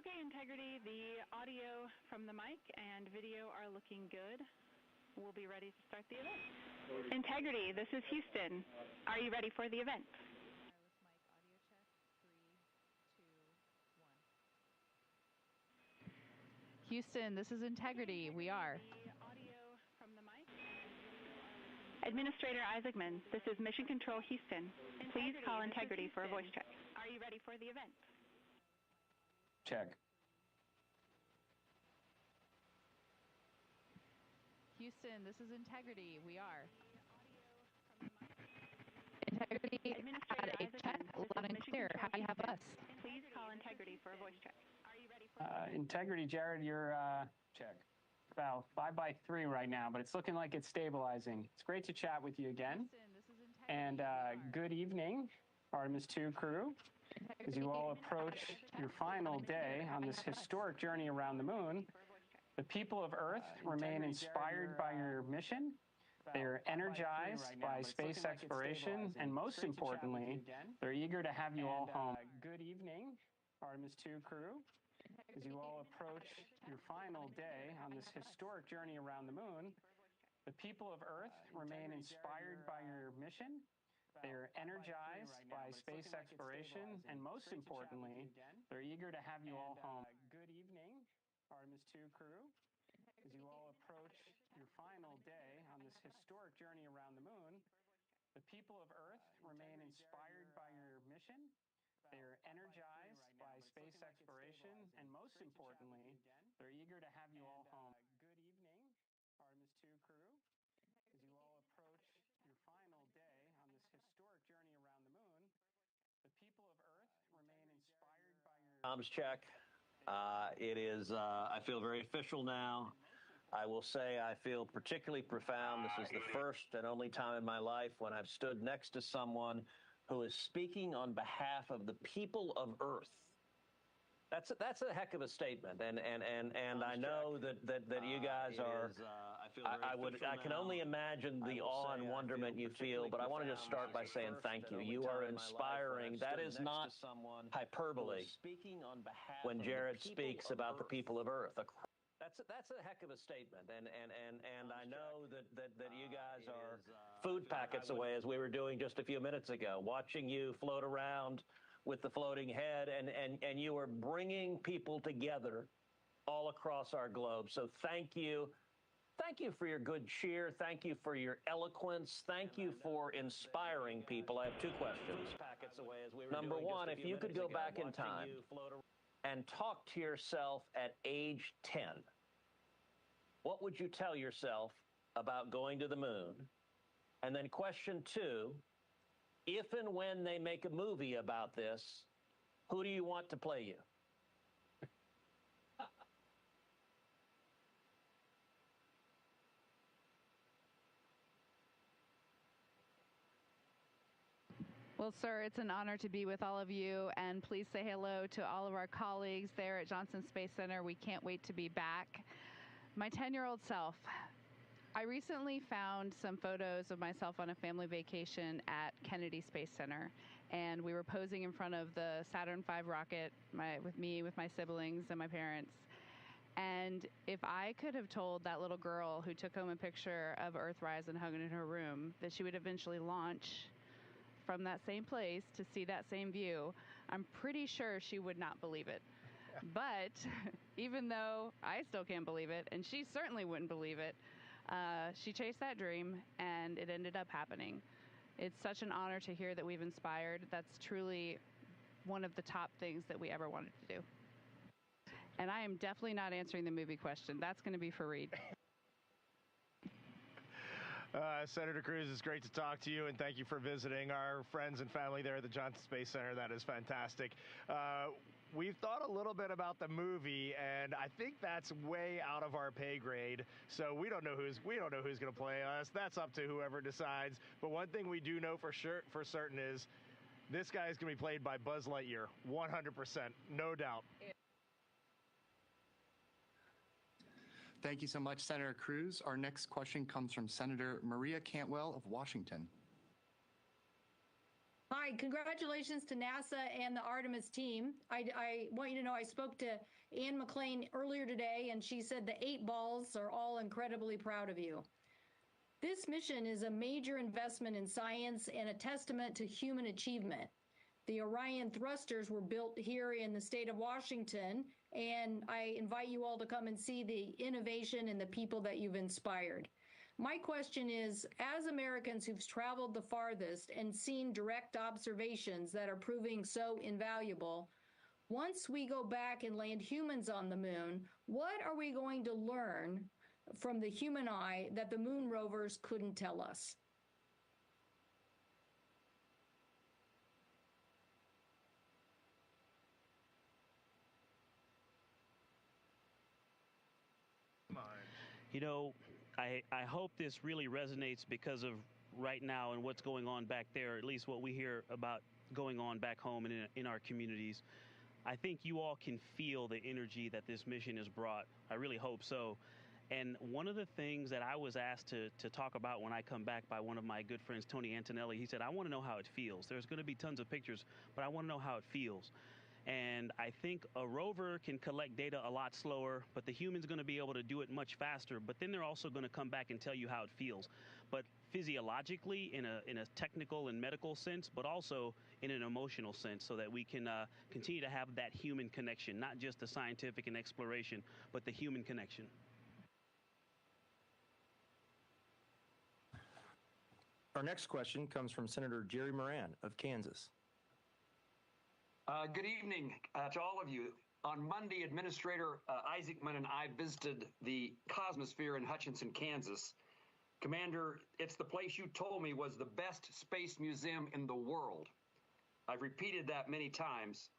Okay, Integrity, the audio from the mic and video are looking good. We'll be ready to start the event. Integrity, this is Houston. Are you ready for the event? Wireless mic audio check. 3, 2, 1. Houston, this is Integrity. We are. The audio from the mic. Administrator Isaacman, this is Mission Control Houston. Please call Integrity for a voice check. Are you ready for the event? Check. Houston, this is Integrity. We are. Integrity, Administrator a check, Isaacman, loud and clear. How do you have us? Please call Integrity for a voice check. Are you ready for Integrity, Jared, you're check. About 5x3 right now, but it's looking like it's stabilizing. It's great to chat with you again. Houston, this is Integrity. And good evening, Artemis 2 crew. As you all approach your final day on this historic journey around the moon, the people of Earth remain inspired by your mission. They are energized by space exploration, and most importantly, they're eager to have you all home. Good evening, Artemis 2 crew. As you all approach your final day on this historic journey around the moon, the people of Earth remain inspired by your mission. They are energized by space exploration, and most importantly, they're eager to have you all home. Good evening, Artemis 2 crew. As you all approach your final day on this historic journey around the moon, the people of Earth remain inspired by your mission. They are energized by space exploration, and most importantly, they're eager to have you all home. Good evening, Artemis 2 crew. As you all approach your final day on this historic journey around the moon, the people of Earth remain inspired by your... Comms check. It is, I feel very official now. I will say I feel particularly profound. This is the first and only time in my life when I've stood next to someone who is speaking on behalf of the people of Earth. That's a heck of a statement, and I know that you guys are. I can only imagine the awe and wonderment you feel, but I want to just start by saying thank you. You are inspiring. That is not hyperbole. When Jared speaks about the people of Earth, that's a heck of a statement, and I know that you guys are food packets away, as we were doing just a few minutes ago, watching you float around with the floating head, and you are bringing people together all across our globe. So thank you. Thank you for your good cheer. Thank you for your eloquence. Thank you for inspiring people. I have two questions. Number one, if you could go back in time and talk to yourself at age 10, what would you tell yourself about going to the moon? And then question two, if and when they make a movie about this, who do you want to play you? Well, sir, it's an honor to be with all of you, and please say hello to all of our colleagues there at Johnson Space Center. We can't wait to be back. My 10-year-old self, I recently found some photos of myself on a family vacation at Kennedy Space Center, and we were posing in front of the Saturn V rocket with my siblings and my parents. And if I could have told that little girl who took home a picture of Earthrise and hung it in her room that she would eventually launch from that same place to see that same view, I'm pretty sure she would not believe it. But even though I still can't believe it, and she certainly wouldn't believe it, she chased that dream, and it ended up happening. It's such an honor to hear that we've inspired. That's truly one of the top things that we ever wanted to do. And I am definitely not answering the movie question. That's going to be for Reed. Senator Cruz, it's great to talk to you, and thank you for visiting our friends and family there at the Johnson Space Center. That is fantastic. We've thought a little bit about the movie, and I think that's way out of our pay grade. So we don't know who's going to play us. That's up to whoever decides. But one thing we do know for certain is this guy is going to be played by Buzz Lightyear, 100%, no doubt. Thank you so much, Senator Cruz. Our next question comes from Senator Maria Cantwell of Washington. Hi, congratulations to NASA and the Artemis team. I want you to know I spoke to Ann McLean earlier today, and she said the 8 balls are all incredibly proud of you. This mission is a major investment in science and a testament to human achievement. The Orion thrusters were built here in the state of Washington, and I invite you all to come and see the innovation and the people that you've inspired. My question is, as Americans who've traveled the farthest and seen direct observations that are proving so invaluable, once we go back and land humans on the moon, what are we going to learn from the human eye that the moon rovers couldn't tell us? You know, I hope this really resonates because of right now and what's going on back there, at least what we hear about going on back home and in our communities. I think you all can feel the energy that this mission has brought. I really hope so. And one of the things that I was asked to talk about when I come back by one of my good friends, Tony Antonelli, he said, I want to know how it feels. There's going to be tons of pictures, but I want to know how it feels. And I think a rover can collect data a lot slower, but the human's going to be able to do it much faster. But then they're also going to come back and tell you how it feels. But physiologically, in a technical and medical sense, but also in an emotional sense, so that we can continue to have that human connection, not just the scientific and exploration, but the human connection. Our next question comes from Senator Jerry Moran of Kansas. Good evening to all of you. On Monday, Administrator Isaacman and I visited the Cosmosphere in Hutchinson, Kansas. Commander, it's the place you told me was the best space museum in the world. I've repeated that many times.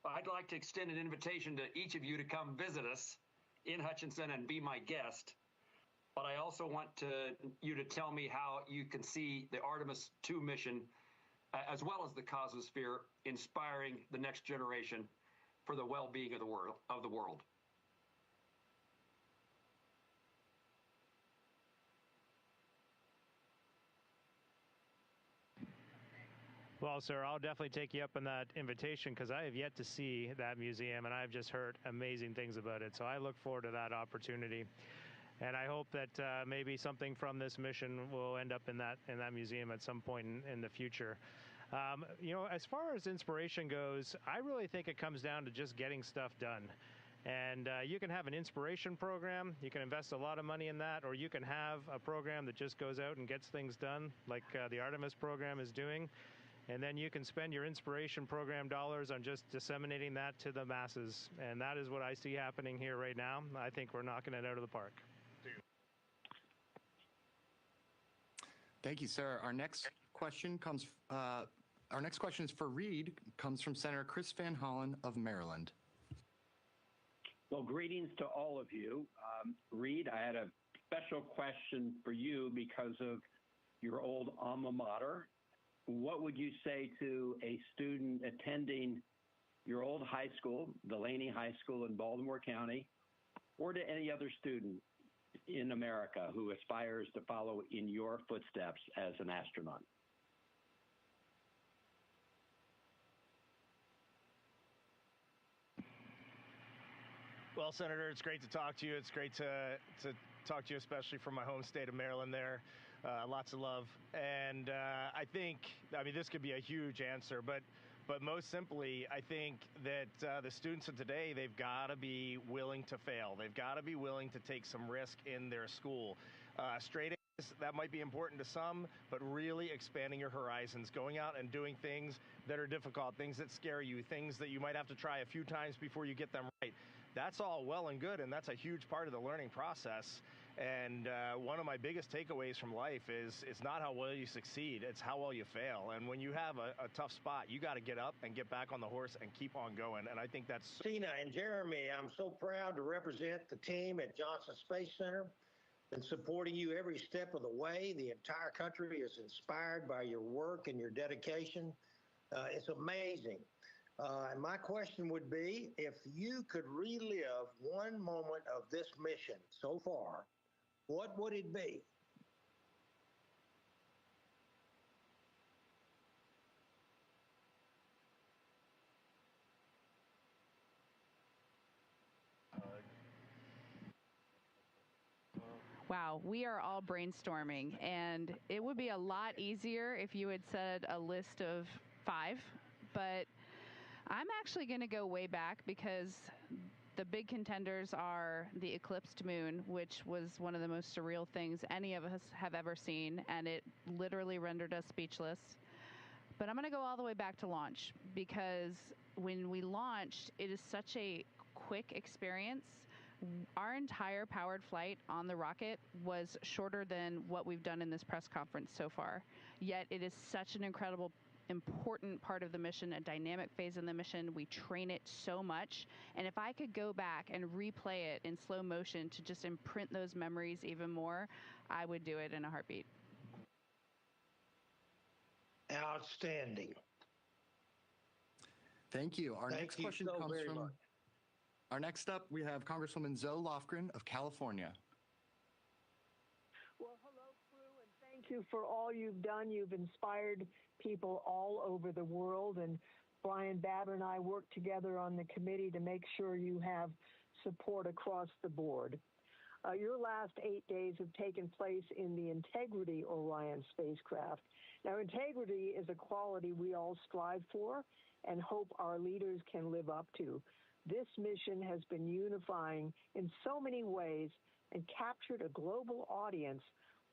I'd like to extend an invitation to each of you to come visit us in Hutchinson and be my guest. But I also want you to tell me how you can see the Artemis II mission, as well as the Cosmosphere, inspiring the next generation for the well-being of the world. Well, sir, I'll definitely take you up on that invitation because I have yet to see that museum, and I've just heard amazing things about it. So I look forward to that opportunity. And I hope that maybe something from this mission will end up in that museum at some point in the future. You know, as far as inspiration goes, I really think it comes down to just getting stuff done. And you can have an inspiration program, you can invest a lot of money in that, or you can have a program that just goes out and gets things done, like the Artemis program is doing. And then you can spend your inspiration program dollars on just disseminating that to the masses. And that is what I see happening here right now. I think we're knocking it out of the park. Thank you, sir. Our next question is for Reed, comes from Senator Chris Van Hollen of Maryland. Well, greetings to all of you. Reed, I had a special question for you because of your old alma mater. What would you say to a student attending your old high school, Delaney High School in Baltimore County, or to any other student in America who aspires to follow in your footsteps as an astronaut? Well, Senator, it's great to talk to you. It's great to talk to you, especially from my home state of Maryland there. Lots of love. And I think, this could be a huge answer, but most simply, I think that the students of today, they've got to be willing to fail. They've got to be willing to take some risk in their school. Straight A's, that might be important to some, but really expanding your horizons, going out and doing things that are difficult, things that scare you, things that you might have to try a few times before you get them right. That's all well and good, and that's a huge part of the learning process. And one of my biggest takeaways from life is it's not how well you succeed, it's how well you fail. And when you have a tough spot, you got to get up and get back on the horse and keep on going. And I think that's... Tina and Jeremy, I'm so proud to represent the team at Johnson Space Center and supporting you every step of the way. The entire country is inspired by your work and your dedication. It's amazing. And my question would be, if you could relive one moment of this mission so far, what would it be? Wow, we are all brainstorming, and it would be a lot easier if you had said a list of 5, but I'm actually going to go way back because the big contenders are the eclipsed moon, which was one of the most surreal things any of us have ever seen, and it literally rendered us speechless. But I'm going to go all the way back to launch, because when we launched, it is such a quick experience. Our entire powered flight on the rocket was shorter than what we've done in this press conference so far. Yet it is such an incredible, important part of the mission, a dynamic phase in the mission. We train it so much. And if I could go back and replay it in slow motion to just imprint those memories even more, I would do it in a heartbeat. Outstanding. Thank you. Our Thank next you question so comes very from. much. Our next up, we have Congresswoman Zoe Lofgren of California. Well, hello, crew, and thank you for all you've done. You've inspired people all over the world, and Brian Babbitt and I work together on the committee to make sure you have support across the board. Your last 8 days have taken place in the Integrity Orion spacecraft. Now, integrity is a quality we all strive for and hope our leaders can live up to. This mission has been unifying in so many ways and captured a global audience.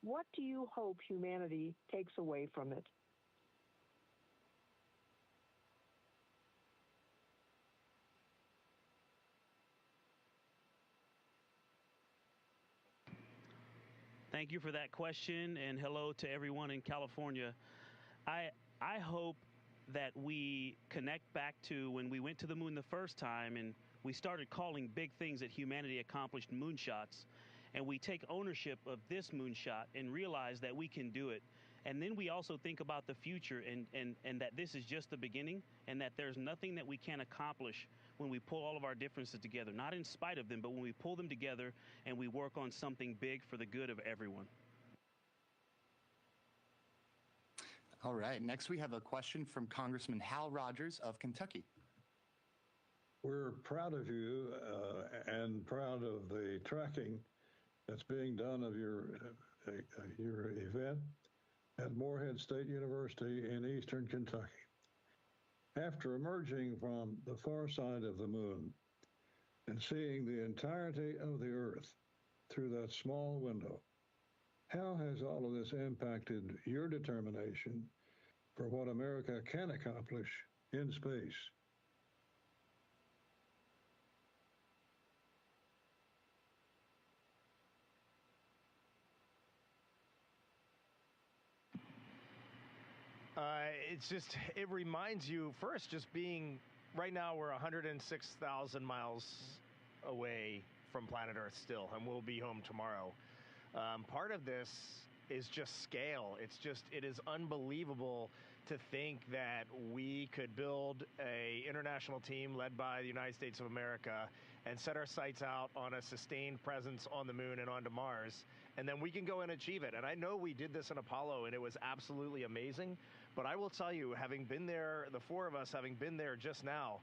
What do you hope humanity takes away from it? Thank you for that question, and hello to everyone in California. I hope that we connect back to when we went to the moon the first time and we started calling big things that humanity accomplished moonshots, and we take ownership of this moonshot and realize that we can do it. And then we also think about the future and that this is just the beginning, and that there's nothing that we can't accomplish when we pull all of our differences together, not in spite of them, but when we pull them together and we work on something big for the good of everyone. All right, next we have a question from Congressman Hal Rogers of Kentucky. We're proud of you and proud of the tracking that's being done of your event at Morehead State University in eastern Kentucky. After emerging from the far side of the moon and seeing the entirety of the Earth through that small window, how has all of this impacted your determination for what America can accomplish in space? It reminds you, first, just being, right now we're 106,000 miles away from planet Earth still, and we'll be home tomorrow. Part of this is just scale. It is unbelievable to think that we could build a international team led by the United States of America and set our sights out on a sustained presence on the moon and onto Mars, and then we can go and achieve it. And I know we did this in Apollo, and it was absolutely amazing. But I will tell you, having been there, the 4 of us having been there just now,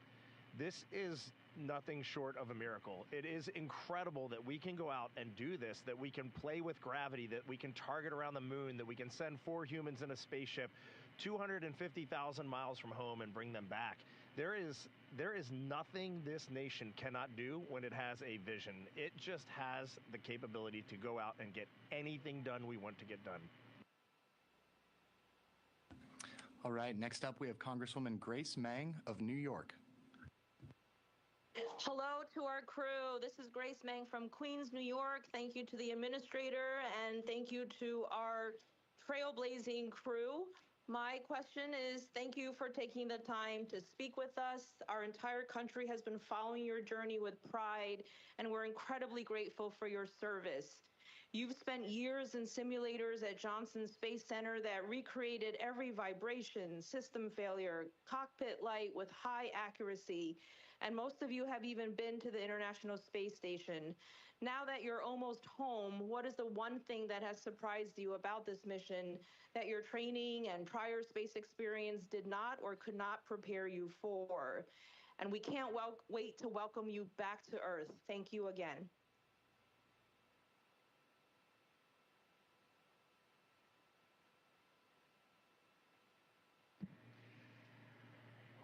this is nothing short of a miracle. It is incredible that we can go out and do this, that we can play with gravity, that we can target around the moon, that we can send 4 humans in a spaceship 250,000 miles from home and bring them back. There is nothing this nation cannot do when it has a vision. It just has the capability to go out and get anything done we want to get done. All right, next up we have Congresswoman Grace Meng of New York. Hello to our crew. This is Grace Meng from Queens, New York. Thank you to the administrator, and thank you to our trailblazing crew. My question is, thank you for taking the time to speak with us. Our entire country has been following your journey with pride, and we're incredibly grateful for your service. You've spent years in simulators at Johnson Space Center that recreated every vibration, system failure, cockpit light with high accuracy, and most of you have even been to the International Space Station. Now that you're almost home, what is the one thing that has surprised you about this mission that your training and prior space experience did not or could not prepare you for? And we can't wait to welcome you back to Earth. Thank you again.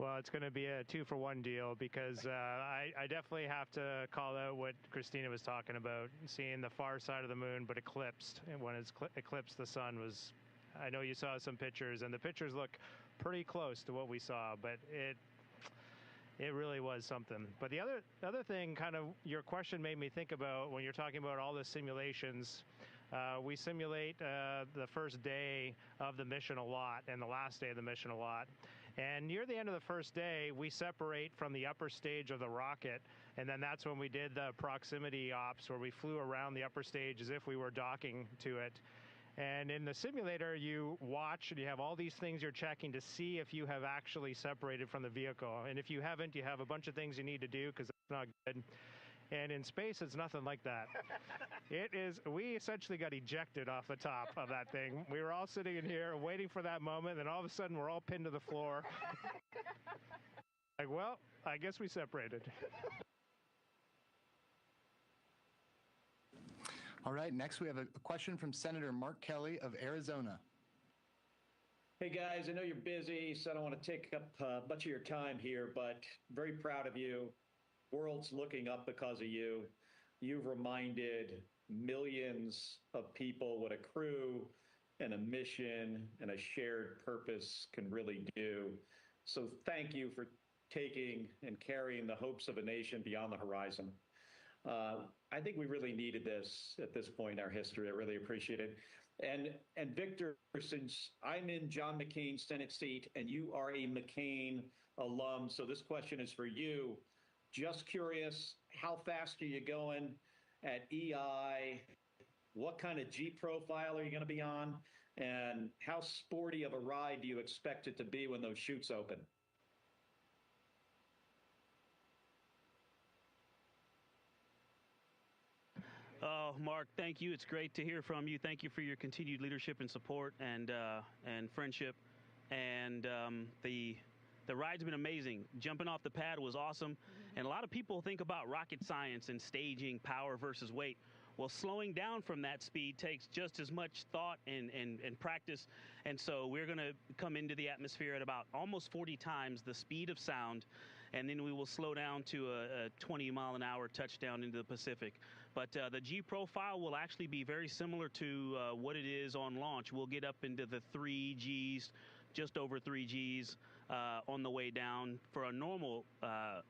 Well, it's going to be a 2-for-1 deal because I definitely have to call out what Christina was talking about, seeing the far side of the moon, but eclipsed. And when it's eclipsed, the sun was, I know you saw some pictures, and the pictures look pretty close to what we saw, but it really was something. But the other thing, kind of, your question made me think about when you're talking about all the simulations. We simulate the first day of the mission a lot and the last day of the mission a lot. And near the end of the first day, we separate from the upper stage of the rocket, and then that's when we did the proximity ops where we flew around the upper stage as if we were docking to it. And in the simulator, you watch and you have all these things you're checking to see if you have actually separated from the vehicle. And if you haven't, you have a bunch of things you need to do because that's not good. And in space, it's nothing like that. We essentially got ejected off the top of that thing. We were all sitting in here waiting for that moment, and all of a sudden we're all pinned to the floor. Like, well, I guess we separated. All right, next we have a question from Senator Mark Kelly of Arizona. Hey guys, I know you're busy, so I don't want to take up much of your time here, but very proud of you. World's looking up because of you. You've reminded millions of people what a crew and a mission and a shared purpose can really do. So thank you for taking and carrying the hopes of a nation beyond the horizon. I think we really needed this at this point in our history. I really appreciate it. And Victor, since I'm in John McCain's Senate seat and you are a McCain alum, so this question is for you. Just curious, how fast are you going at EI? What kind of G profile are you going to be on? And how sporty of a ride do you expect it to be when those chutes open? Oh, Mark, thank you. It's great to hear from you. Thank you for your continued leadership and support and friendship. And the ride's been amazing. Jumping off the pad was awesome. And a lot of people think about rocket science and staging, power versus weight. Well, slowing down from that speed takes just as much thought and practice. And so we're going to come into the atmosphere at about almost 40 times the speed of sound. And then we will slow down to a 20-mile-an-hour touchdown into the Pacific. But the G profile will actually be very similar to what it is on launch. We'll get up into the 3 Gs, just over 3 Gs on the way down for a normal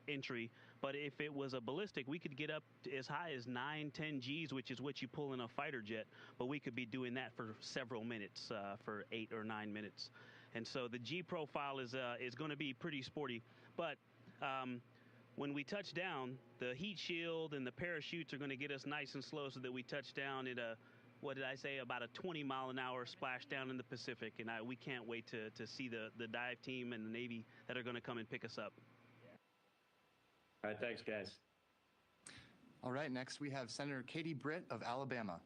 entry. But if it was a ballistic, we could get up to as high as 9, 10 Gs, which is what you pull in a fighter jet. But we could be doing that for several minutes, for 8 or 9 minutes. And so the G profile is going to be pretty sporty. But when we touch down, the heat shield and the parachutes are going to get us nice and slow so that we touch down at what did I say, about a 20-mile-an-hour splashdown in the Pacific. And we can't wait to see the dive team and the Navy that are going to come and pick us up. All right, thanks, guys. All right, next we have Senator Katie Britt of Alabama.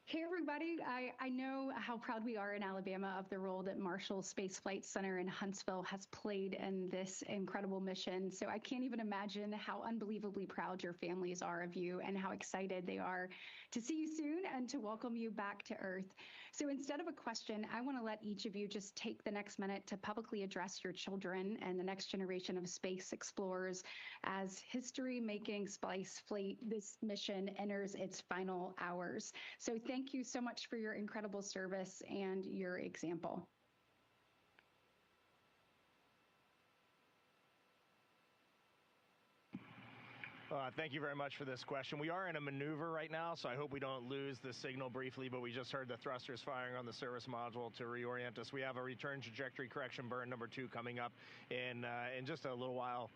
Hey, everybody. I know how proud we are in Alabama of the role that Marshall Space Flight Center in Huntsville has played in this incredible mission. So I can't even imagine how unbelievably proud your families are of you and how excited they are to see you soon and to welcome you back to Earth. So instead of a question, I want to let each of you just take the next minute to publicly address your children and the next generation of space explorers as history-making Spice Fleet, this mission enters its final hours. So thank you so much for your incredible service and your example. Thank you very much for this question. We are in a maneuver right now, so I hope we don't lose the signal briefly, but we just heard the thrusters firing on the service module to reorient us. We have a return trajectory correction burn number 2 coming up in just a little while.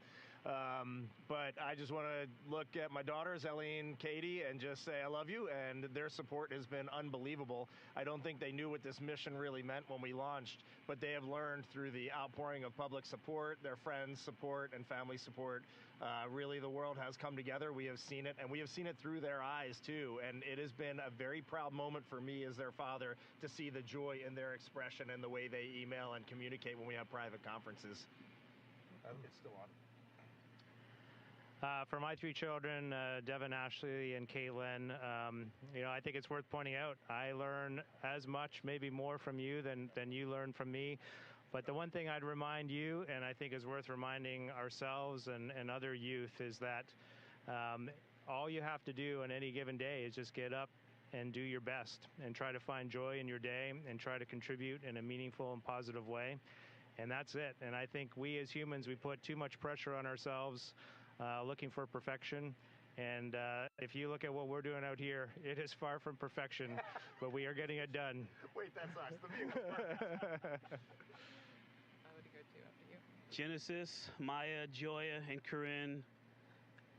But I just want to look at my daughters, Ellie and Katie, and just say I love you, and their support has been unbelievable. I don't think they knew what this mission really meant when we launched, but they have learned through the outpouring of public support, their friends' support, and family support. Really, the world has come together. We have seen it, and we have seen it through their eyes, too. And it has been a very proud moment for me as their father to see the joy in their expression and the way they email and communicate when we have private conferences. It's still on. For my 3 children, Devin, Ashley, and Caitlin, I think it's worth pointing out, I learn as much, maybe more from you than you learn from me. But the one thing I'd remind you, and I think is worth reminding ourselves and other youth, is that all you have to do on any given day is just get up and do your best and try to find joy in your day and try to contribute in a meaningful and positive way. And that's it. And I think we as humans, we put too much pressure on ourselves looking for perfection. And if you look at what we're doing out here, it is far from perfection, but we are getting it done. Wait, that's us. The view is Genesis, Maya, Joya, and Corinne,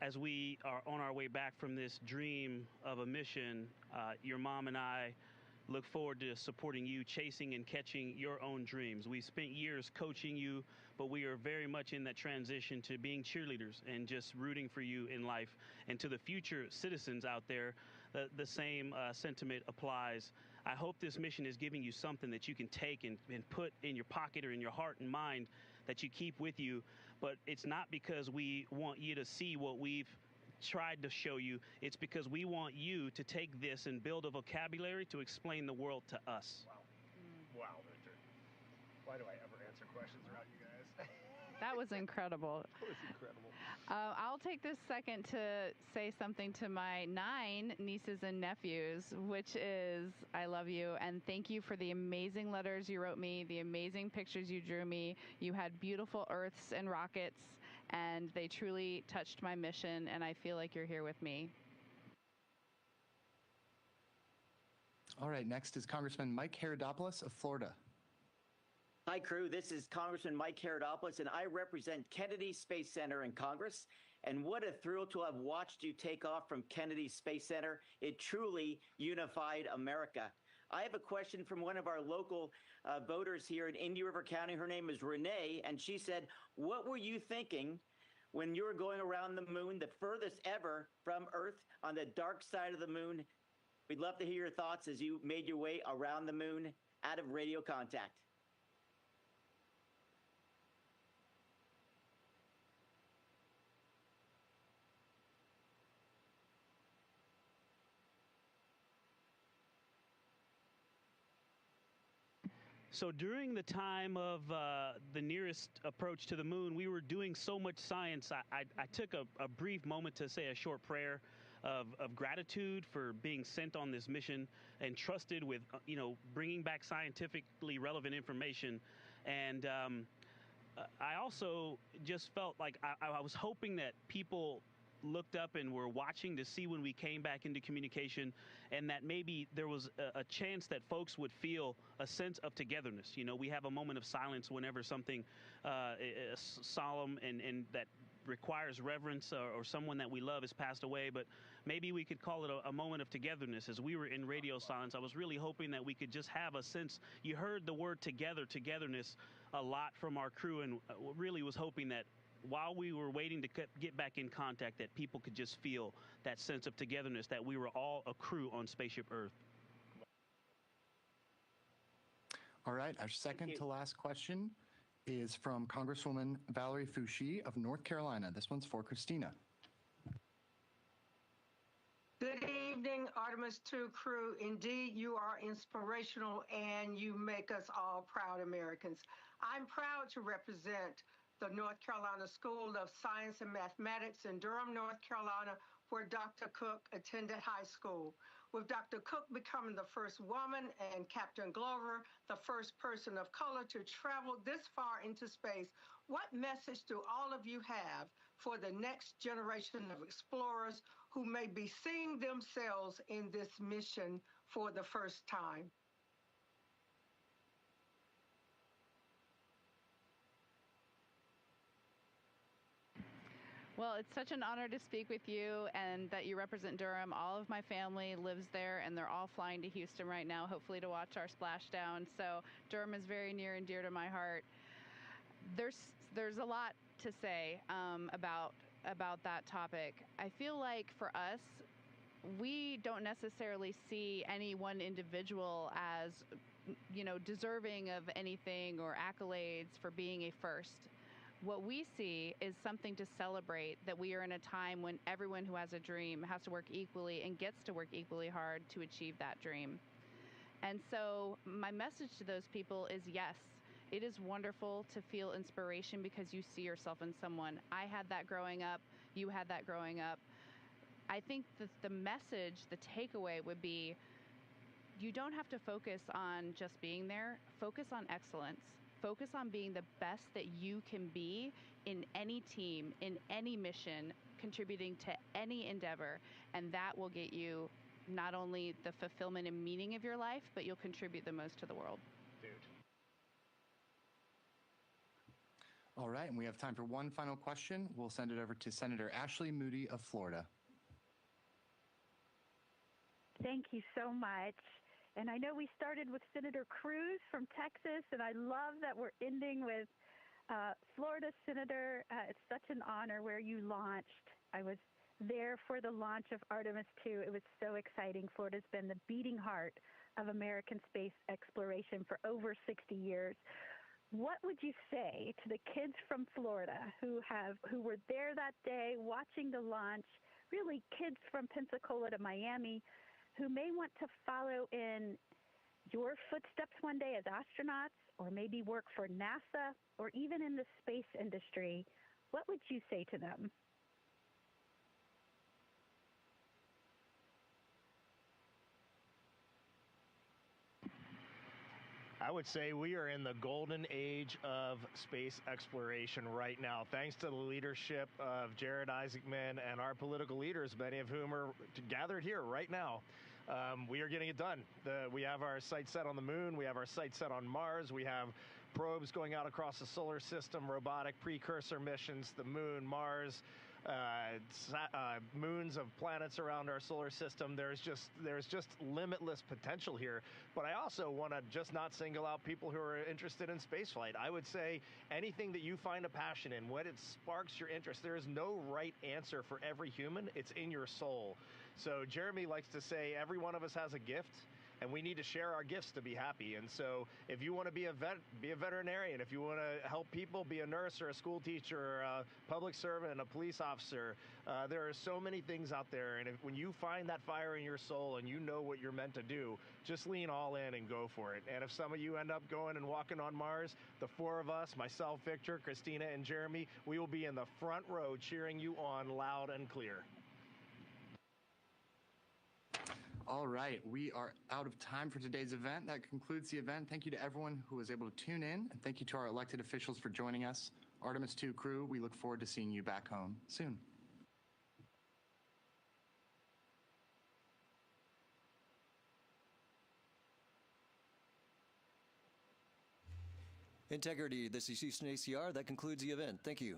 as we are on our way back from this dream of a mission, your mom and I look forward to supporting you, chasing and catching your own dreams. We spent years coaching you, but we are very much in that transition to being cheerleaders and just rooting for you in life. And to the future citizens out there, the same sentiment applies. I hope this mission is giving you something that you can take and put in your pocket or in your heart and mind that you keep with you. But it's not because we want you to see what we've tried to show you. It's because we want you to take this and build a vocabulary to explain the world to us. Wow, Victor. Why do I ever answer questions around you guys? That was incredible. That was incredible. I'll take this second to say something to my 9 nieces and nephews, which is, I love you, and thank you for the amazing letters you wrote me, the amazing pictures you drew me. You had beautiful Earths and rockets, and they truly touched my mission, and I feel like you're here with me. All right, next is Congressman Mike Herodopoulos of Florida. Hi, crew. This is Congressman Mike Herodopoulos, and I represent Kennedy Space Center in Congress. And what a thrill to have watched you take off from Kennedy Space Center. It truly unified America. I have a question from one of our local voters here in Indian River County. Her name is Renee, and she said, what were you thinking when you were going around the moon, the furthest ever from Earth, on the dark side of the moon? We'd love to hear your thoughts as you made your way around the moon out of radio contact. So during the time of the nearest approach to the moon, we were doing so much science. I took a brief moment to say a short prayer of gratitude for being sent on this mission and trusted with, bringing back scientifically relevant information. And I also just felt like I was hoping that people looked up and were watching to see when we came back into communication, and that maybe there was a chance that folks would feel a sense of togetherness. We have a moment of silence whenever something solemn and that requires reverence or someone that we love has passed away, but maybe we could call it a moment of togetherness. As we were in radio silence, I was really hoping that we could just have a sense. You heard the word togetherness a lot from our crew, and really was hoping that while we were waiting to get back in contact, that people could just feel that sense of togetherness, that we were all a crew on Spaceship Earth. All right, our second to last question is from Congresswoman Valerie Foushee of North Carolina. This one's for Christina. Good evening, Artemis 2 crew. Indeed, you are inspirational and you make us all proud Americans. I'm proud to represent the North Carolina School of Science and Mathematics in Durham, North Carolina, where Dr. Cook attended high school. With Dr. Cook becoming the first woman and Captain Glover, the first person of color to travel this far into space, what message do all of you have for the next generation of explorers who may be seeing themselves in this mission for the first time? Well, it's such an honor to speak with you and that you represent Durham. All of my family lives there, and they're all flying to Houston right now, hopefully to watch our splashdown. So Durham is very near and dear to my heart. There's a lot to say about that topic. I feel like for us, we don't necessarily see any one individual as, deserving of anything or accolades for being a first. What we see is something to celebrate, that we are in a time when everyone who has a dream has to work equally and gets to work equally hard to achieve that dream. And so my message to those people is yes, It is wonderful to feel inspiration because you see yourself in someone. I had that growing up. You had that growing up. I think that the message, the takeaway would be, you don't have to focus on just being there. Focus on excellence. Focus on being the best that you can be in any team, in any mission, contributing to any endeavor. And that will get you not only the fulfillment and meaning of your life, but you'll contribute the most to the world. Dude. All right, and we have time for one final question. We'll send it over to Senator Ashley Moody of Florida. Thank you so much. And I know we started with Senator Cruz from Texas, and I love that we're ending with Florida Senator. It's such an honor where you launched. I was there for the launch of Artemis II. It was so exciting. Florida's been the beating heart of American space exploration for over 60 years. What would you say to the kids from Florida who were there that day watching the launch, really kids from Pensacola to Miami, who may want to follow in your footsteps one day as astronauts, or maybe work for NASA, or even in the space industry? What would you say to them? I would say we are in the golden age of space exploration right now, thanks to the leadership of Jared Isaacman and our political leaders, many of whom are gathered here right now. We are getting it done. We have our sights set on the moon. We have our sights set on Mars. We have probes going out across the solar system, robotic precursor missions, the moon, Mars, moons of planets around our solar system. There's just limitless potential here. But I also want to just not single out people who are interested in spaceflight. I would say anything that you find a passion in, when it sparks your interest, there is no right answer for every human. It's in your soul. So Jeremy likes to say every one of us has a gift, and we need to share our gifts to be happy. And so if you want to be a vet, be a veterinarian. If you want to help people, be a nurse or a school teacher, or a public servant, a police officer. There are so many things out there. And when you find that fire in your soul and you know what you're meant to do, just lean all in and go for it. And if some of you end up going and walking on Mars, the four of us, myself, Victor, Christina, and Jeremy, we will be in the front row cheering you on loud and clear. All right, we are out of time for today's event. That concludes the event. Thank you to everyone who was able to tune in, and thank you to our elected officials for joining us. Artemis II crew, we look forward to seeing you back home soon. Integrity, this is Houston ACR. That concludes the event. Thank you.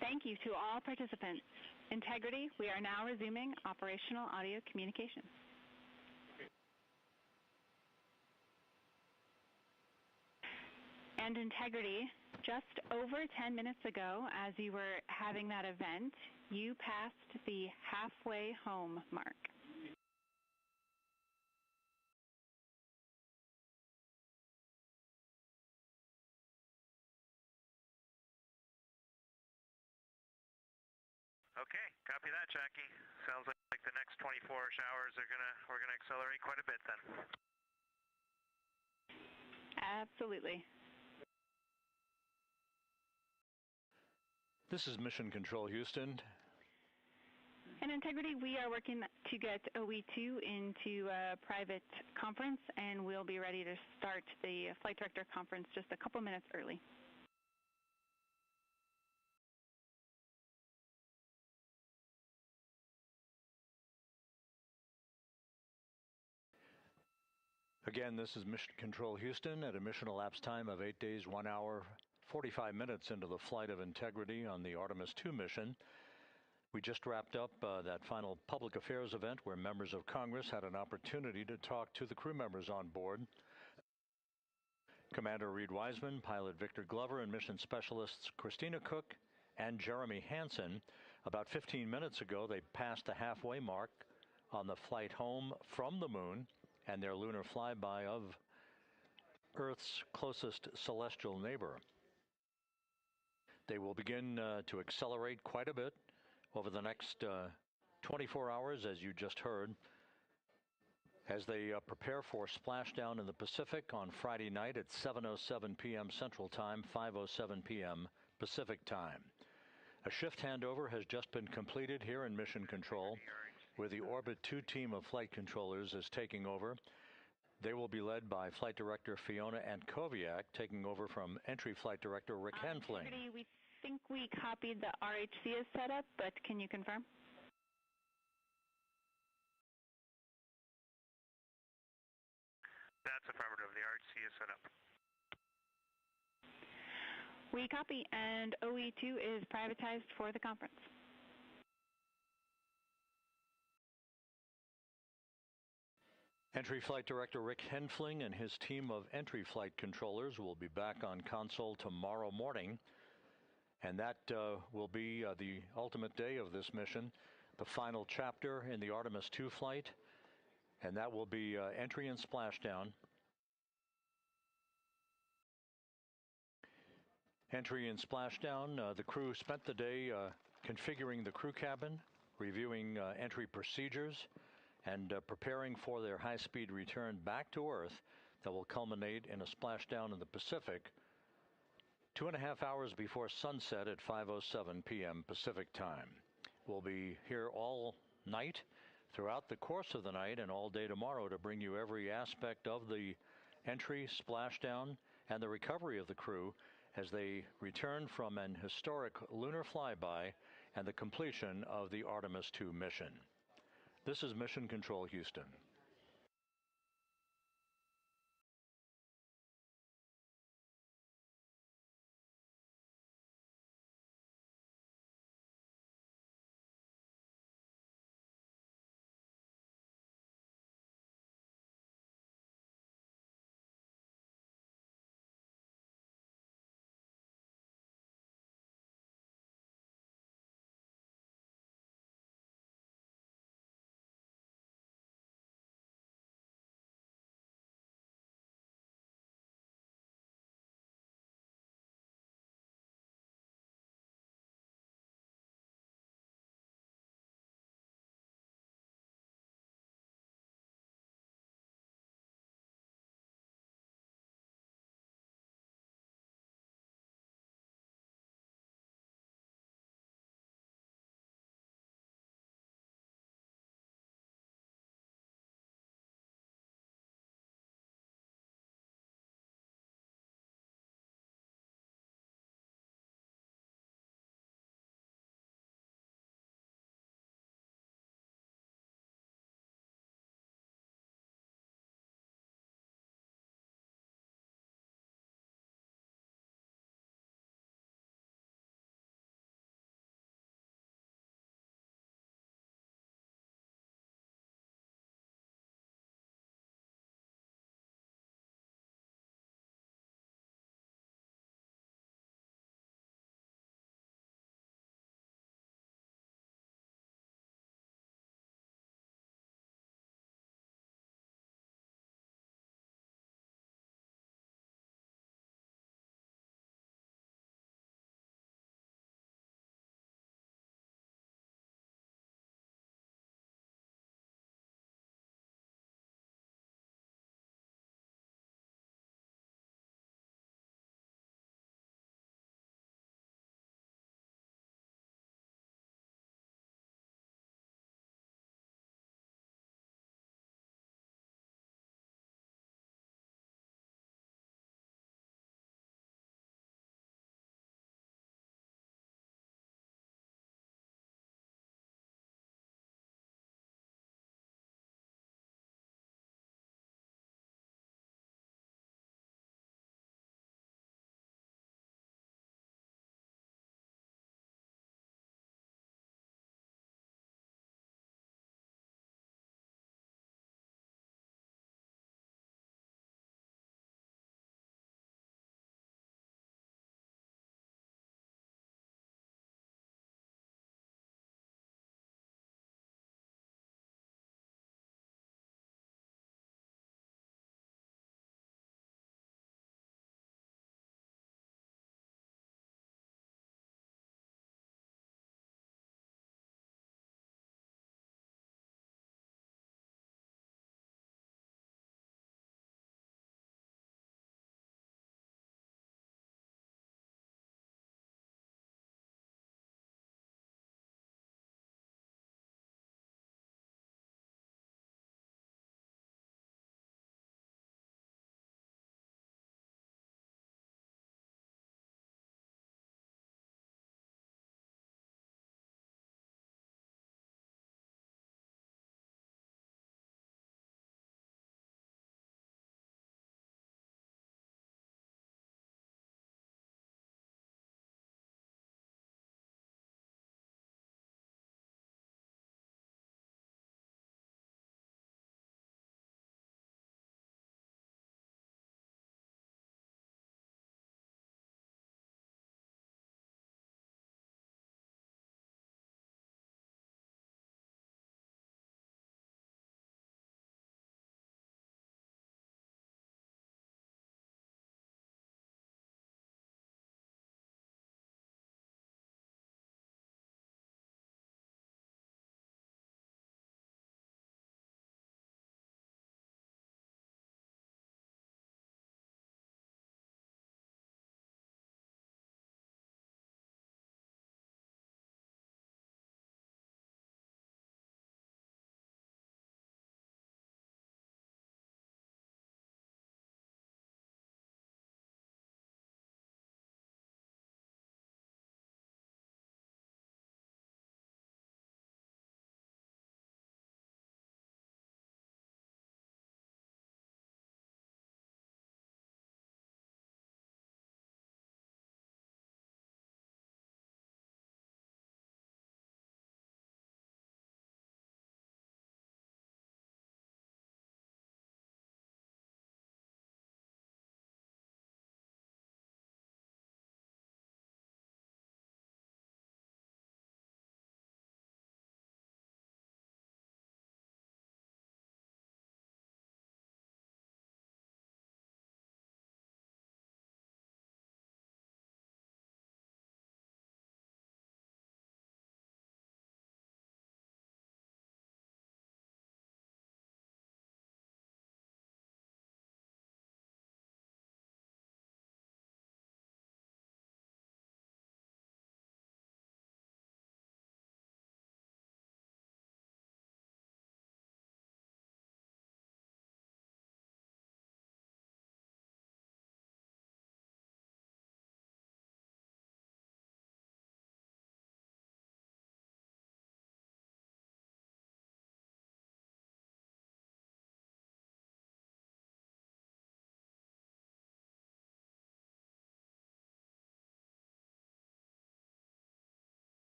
Thank you to all participants. Integrity, we are now resuming operational audio communication. And Integrity, just over 10 minutes ago, as you were having that event, you passed the halfway home mark. Okay, copy that, Jackie. Sounds like the next 24 hours we're gonna accelerate quite a bit then. Absolutely. This is Mission Control Houston. And Integrity, we are working to get OE2 into a private conference, and we'll be ready to start the Flight Director Conference just a couple minutes early. Again, this is Mission Control Houston at a mission elapsed time of 8 days, 1 hour, 45 minutes into the flight of Integrity on the Artemis II mission. We just wrapped up that final public affairs event where members of Congress had an opportunity to talk to the crew members on board. Commander Reed Wiseman, pilot Victor Glover, and mission specialists Christina Cook and Jeremy Hansen. About 15 minutes ago, they passed the halfway mark on the flight home from the moon and their lunar flyby of Earth's closest celestial neighbor. They will begin to accelerate quite a bit over the next 24 hours, as you just heard, as they prepare for splashdown in the Pacific on Friday night at 7:07 p.m. Central Time, 5:07 p.m. Pacific Time. A shift handover has just been completed here in Mission Control, where the Orbit 2 team of flight controllers is taking over. They will be led by Flight Director Fiona Antkowiak, taking over from Entry Flight Director Rick Henfling. We think we copied the RHC as set up, but can you confirm? That's affirmative. The RHC is set up. We copy, and OE2 is privatized for the conference. Entry Flight Director Rick Henfling and his team of entry flight controllers will be back on console tomorrow morning, and that will be the ultimate day of this mission, the final chapter in the Artemis 2 flight, and that will be entry and splashdown. Entry and splashdown, the crew spent the day configuring the crew cabin, reviewing entry procedures, and preparing for their high-speed return back to Earth that will culminate in a splashdown in the Pacific 2.5 hours before sunset at 5:07 p.m. Pacific Time. We'll be here all night, throughout the course of the night, and all day tomorrow to bring you every aspect of the entry, splashdown, and the recovery of the crew as they return from an historic lunar flyby and the completion of the Artemis 2 mission. This is Mission Control, Houston.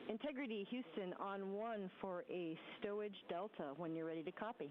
Integrity Houston on 1 for a stowage delta when you're ready to copy.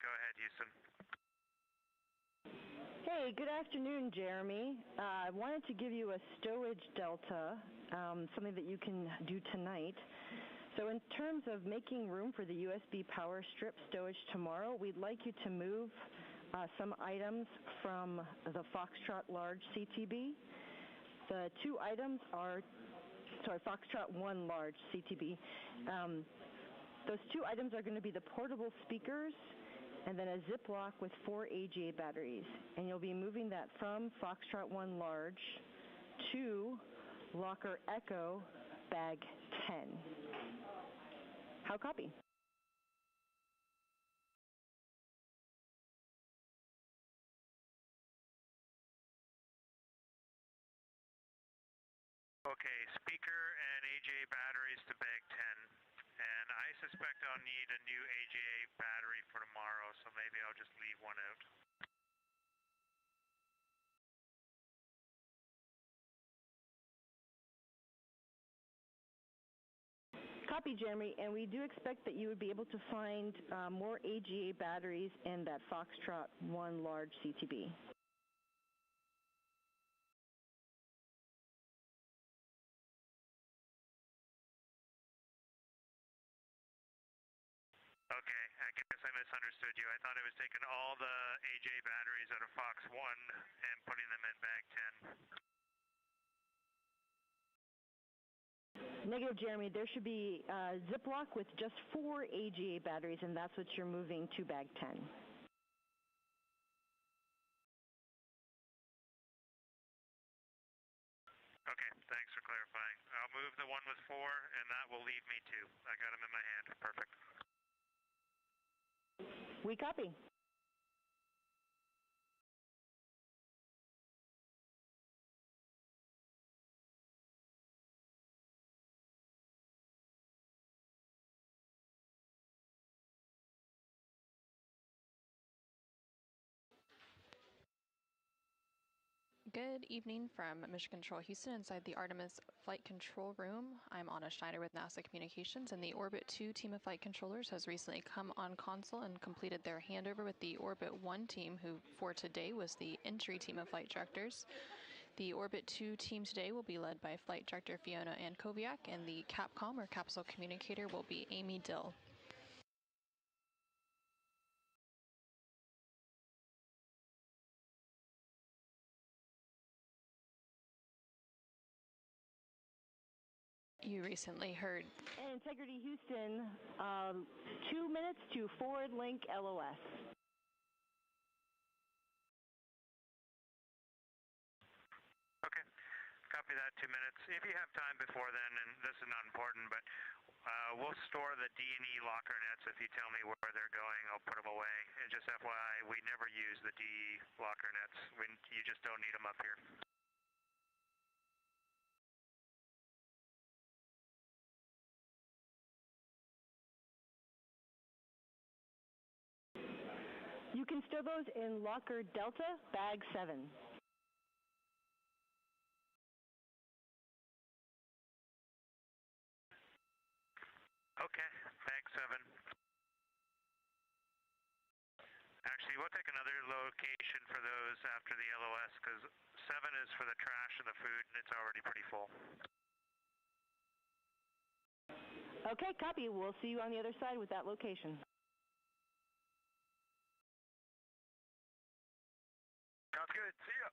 Go ahead, Houston. Hey, good afternoon, Jeremy. I wanted to give you a stowage delta, something that you can do tonight. So in terms of making room for the USB power strip stowage tomorrow, we'd like you to move some items from the Foxtrot Large CTB. The two items are, Foxtrot 1 Large CTB. Those two items are going to be the portable speakers and then a Ziploc with 4 AGA batteries. And you'll be moving that from Foxtrot 1 Large to Locker Echo Bag 10. How copy? Okay, speaker and AGA batteries to bag 10. And I suspect I'll need a new AGA battery for tomorrow, so maybe I'll just leave one out. Copy, Jeremy, and we do expect that you would be able to find more AGA batteries in that Foxtrot 1 Large CTB. Okay, I guess I misunderstood you. I thought I was taking all the AJ batteries out of Fox 1 and putting them in bag 10. Negative, Jeremy. There should be Ziploc with just 4 AGA batteries, and that's what you're moving to bag 10. Okay, thanks for clarifying. I'll move the one with 4, and that will leave me 2. I got them in my hand. Perfect. We copy. Good evening from Mission Control Houston inside the Artemis Flight Control Room. I'm Anna Schneider with NASA Communications, and the Orbit 2 team of flight controllers has recently come on console and completed their handover with the Orbit 1 team, who for today was the entry team of flight directors. The Orbit 2 team today will be led by Flight Director Fiona Ankoviak, and the Capcom or capsule communicator will be Amy Dill. You recently heard. And Integrity Houston, 2 minutes to forward link LOS. Okay, copy that, 2 minutes. If you have time before then, and this is not important, but we'll store the D&E locker nets. If you tell me where they're going, I'll put them away. And just FYI, we never use the DE locker nets. You just don't need them up here. You can stow those in Locker Delta, bag 7. Okay, bag 7. Actually, we'll take another location for those after the LOS, because 7 is for the trash and the food, and it's already pretty full. Okay, copy. We'll see you on the other side with that location. Sounds good. See ya.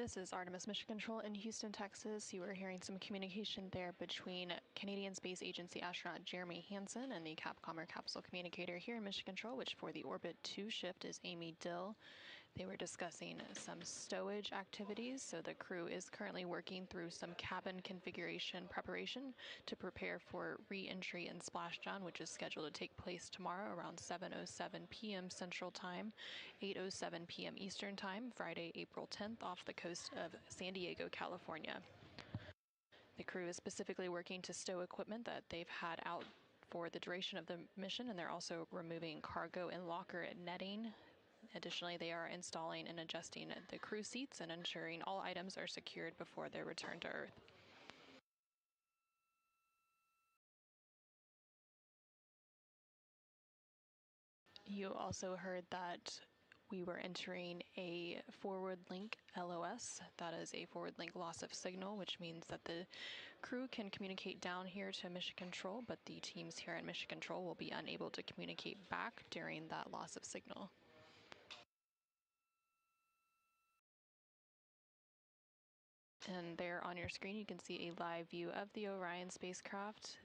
This is Artemis Mission Control in Houston, Texas. You are hearing some communication there between Canadian Space Agency astronaut Jeremy Hansen and the Capcomer capsule communicator here in Mission Control, which for the Orbit 2 shift is Amy Dill. They were discussing some stowage activities, so the crew is currently working through some cabin configuration preparation to prepare for re-entry and splashdown, which is scheduled to take place tomorrow around 7:07 p.m. Central Time, 8:07 p.m. Eastern Time, Friday, April 10th, off the coast of San Diego, California. The crew is specifically working to stow equipment that they've had out for the duration of the mission, and they're also removing cargo and locker netting. Additionally, they are installing and adjusting the crew seats and ensuring all items are secured before their return to Earth. You also heard that we were entering a forward link LOS. That is a forward link loss of signal, which means that the crew can communicate down here to Mission Control, but the teams here at Mission Control will be unable to communicate back during that loss of signal. And there on your screen, you can see a live view of the Orion spacecraft.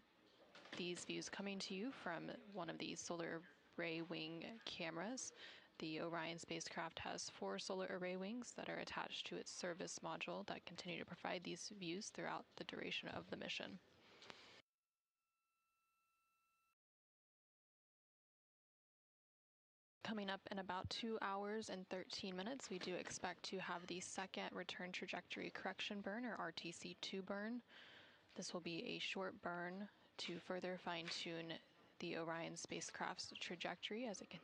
These views coming to you from one of the solar array wing cameras. The Orion spacecraft has 4 solar array wings that are attached to its service module that continue to provide these views throughout the duration of the mission. Coming up in about 2 hours and 13 minutes, we do expect to have the second return trajectory correction burn, or RTC2 burn. This will be a short burn to further fine-tune the Orion spacecraft's trajectory as it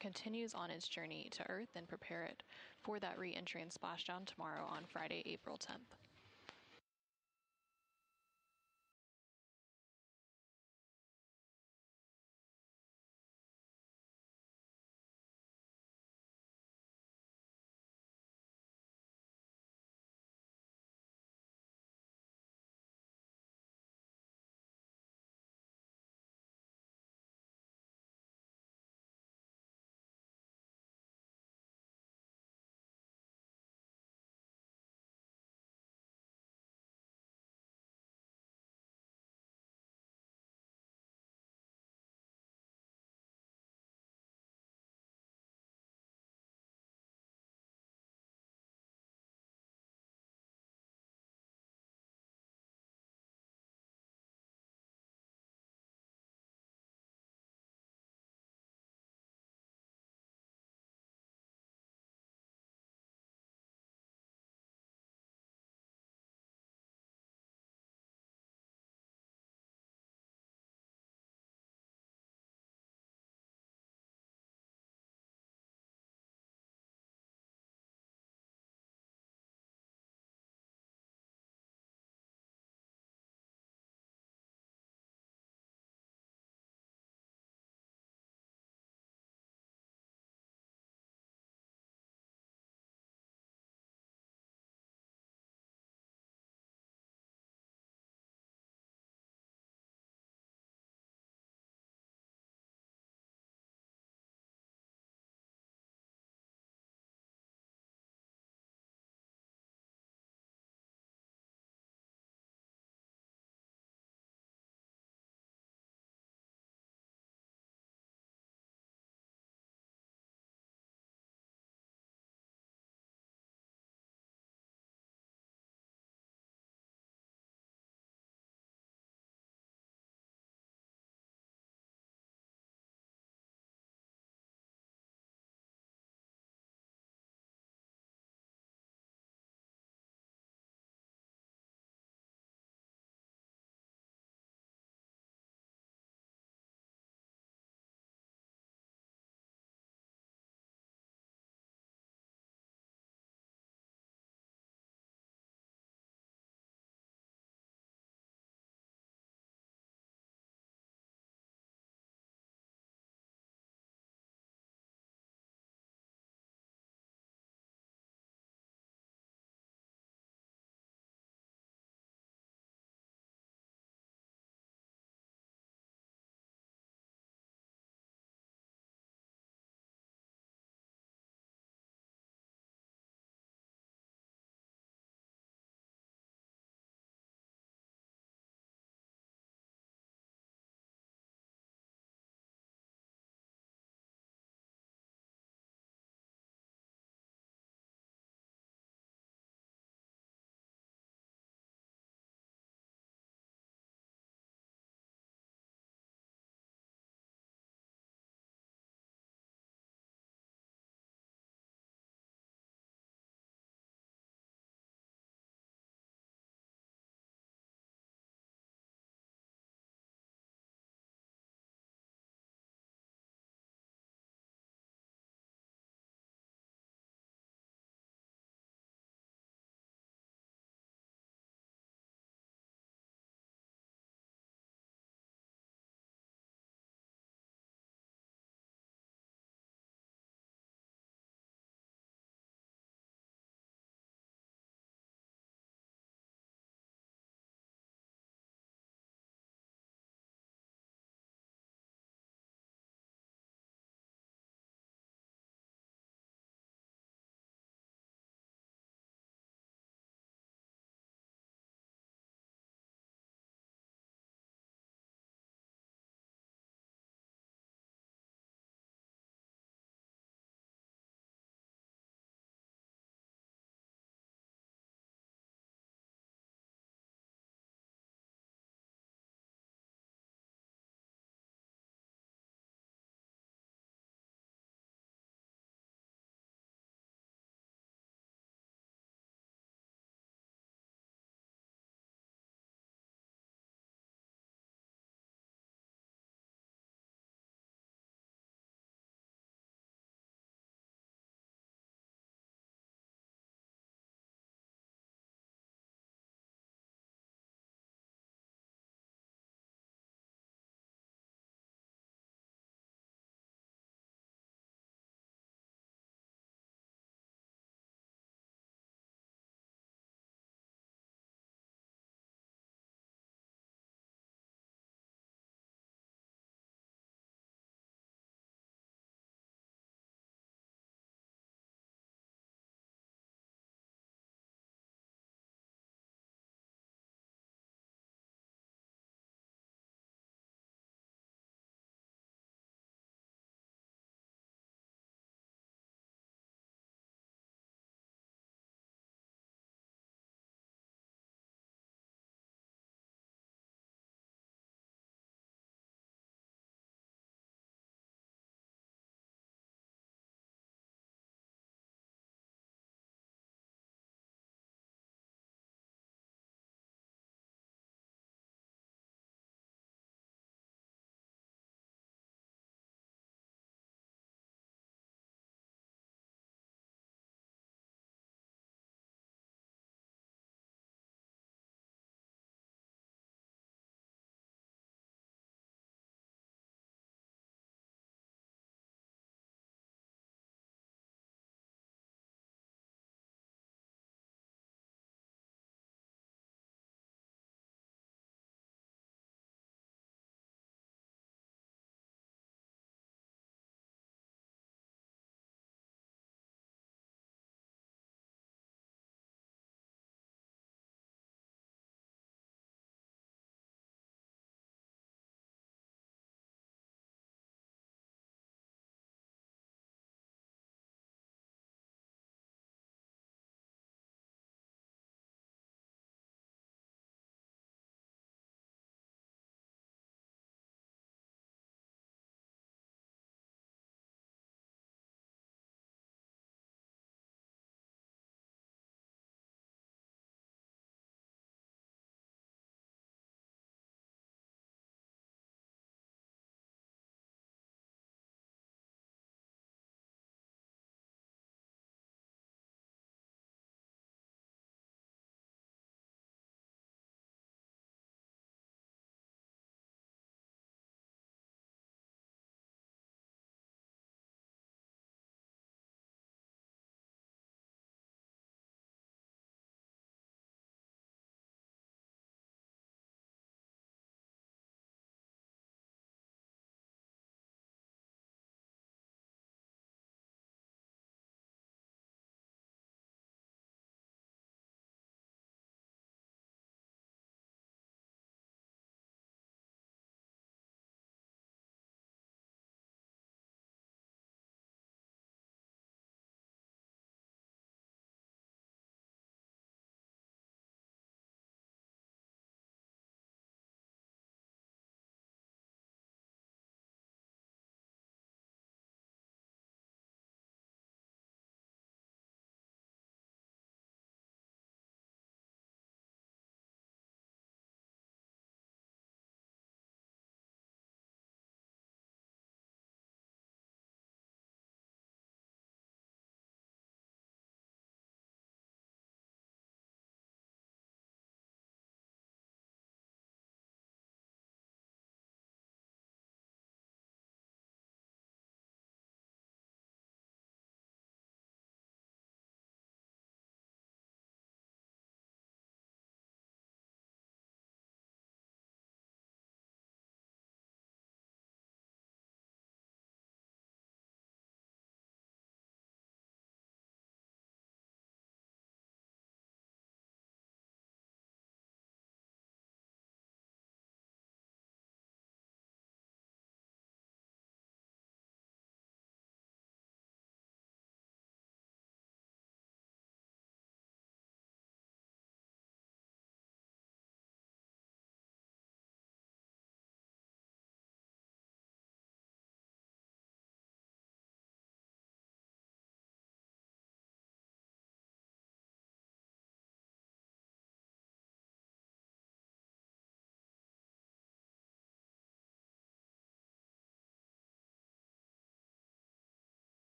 continues on its journey to Earth and prepare it for that re-entry and splashdown tomorrow on Friday, April 10th.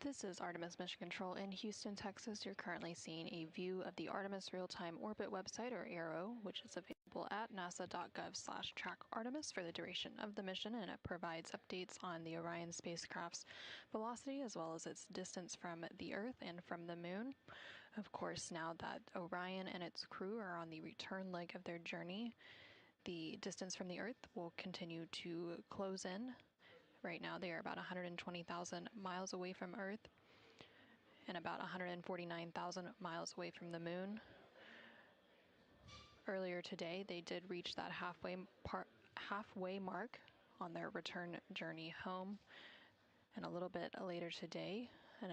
This is Artemis Mission Control in Houston, Texas. You're currently seeing a view of the Artemis Real-Time Orbit website, or ARO, which is available at nasa.gov/trackartemis for the duration of the mission, and it provides updates on the Orion spacecraft's velocity as well as its distance from the Earth and from the Moon. Of course, now that Orion and its crew are on the return leg of their journey, the distance from the Earth will continue to close in. Right now, they are about 120,000 miles away from Earth and about 149,000 miles away from the Moon. Earlier today, they did reach that halfway mark on their return journey home. And a little bit later today, and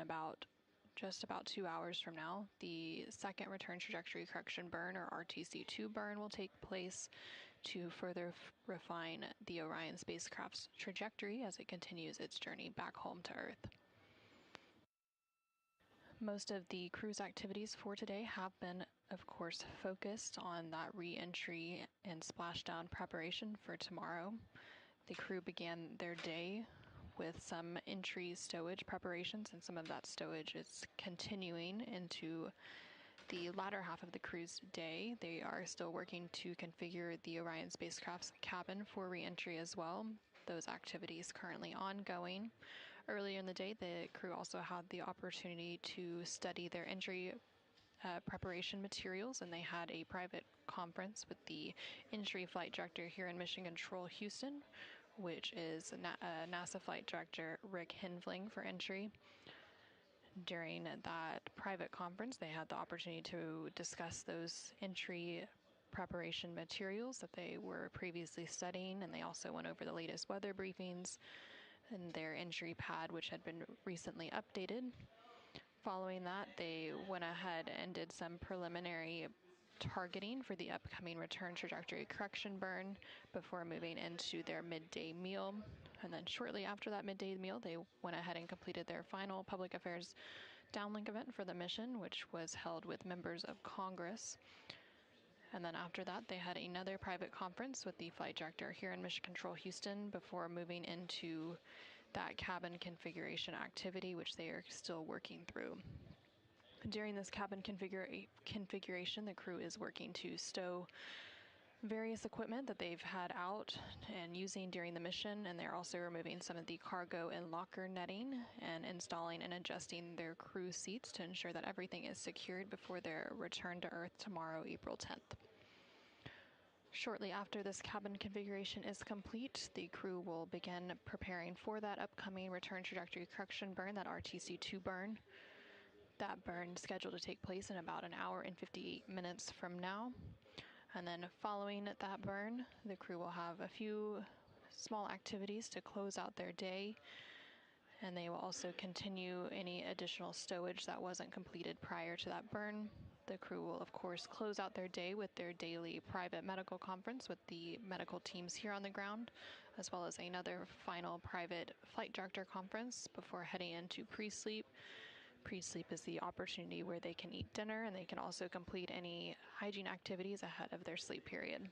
just about 2 hours from now, the second return trajectory correction burn, or RTC-2 burn, will take place to further refine the Orion spacecraft's trajectory as it continues its journey back home to Earth. Most of the crew's activities for today have been, of course, focused on that re-entry and splashdown preparation for tomorrow. The crew began their day with some entry stowage preparations, and some of that stowage is continuing into the latter half of the crew's day. They are still working to configure the Orion spacecraft's cabin for re-entry as well. Those activities currently ongoing. Earlier in the day, the crew also had the opportunity to study their entry preparation materials, and they had a private conference with the entry flight director here in Mission Control Houston, which is NASA Flight Director Rick Hinfling for entry. During that private conference, they had the opportunity to discuss those entry preparation materials that they were previously studying, and they also went over the latest weather briefings and their entry pad, which had been recently updated. Following that, they went ahead and did some preliminary targeting for the upcoming return trajectory correction burn before moving into their midday meal. And then shortly after that midday meal, they went ahead and completed their final public affairs downlink event for the mission, which was held with members of Congress. And then after that, they had another private conference with the flight director here in Mission Control Houston before moving into that cabin configuration activity, which they are still working through. During this cabin configuration, the crew is working to stow various equipment that they've had out and using during the mission, and they're also removing some of the cargo and locker netting and installing and adjusting their crew seats to ensure that everything is secured before their return to Earth tomorrow, April 10th. Shortly after this cabin configuration is complete, the crew will begin preparing for that upcoming return trajectory correction burn, that RTC-2 burn. That burn is scheduled to take place in about an hour and 58 minutes from now. And then following that burn, the crew will have a few small activities to close out their day, and they will also continue any additional stowage that wasn't completed prior to that burn. The crew will, of course, close out their day with their daily private medical conference with the medical teams here on the ground, as well as another final private flight director conference before heading into pre-sleep. Pre-sleep is the opportunity where they can eat dinner, and they can also complete any hygiene activities ahead of their sleep period.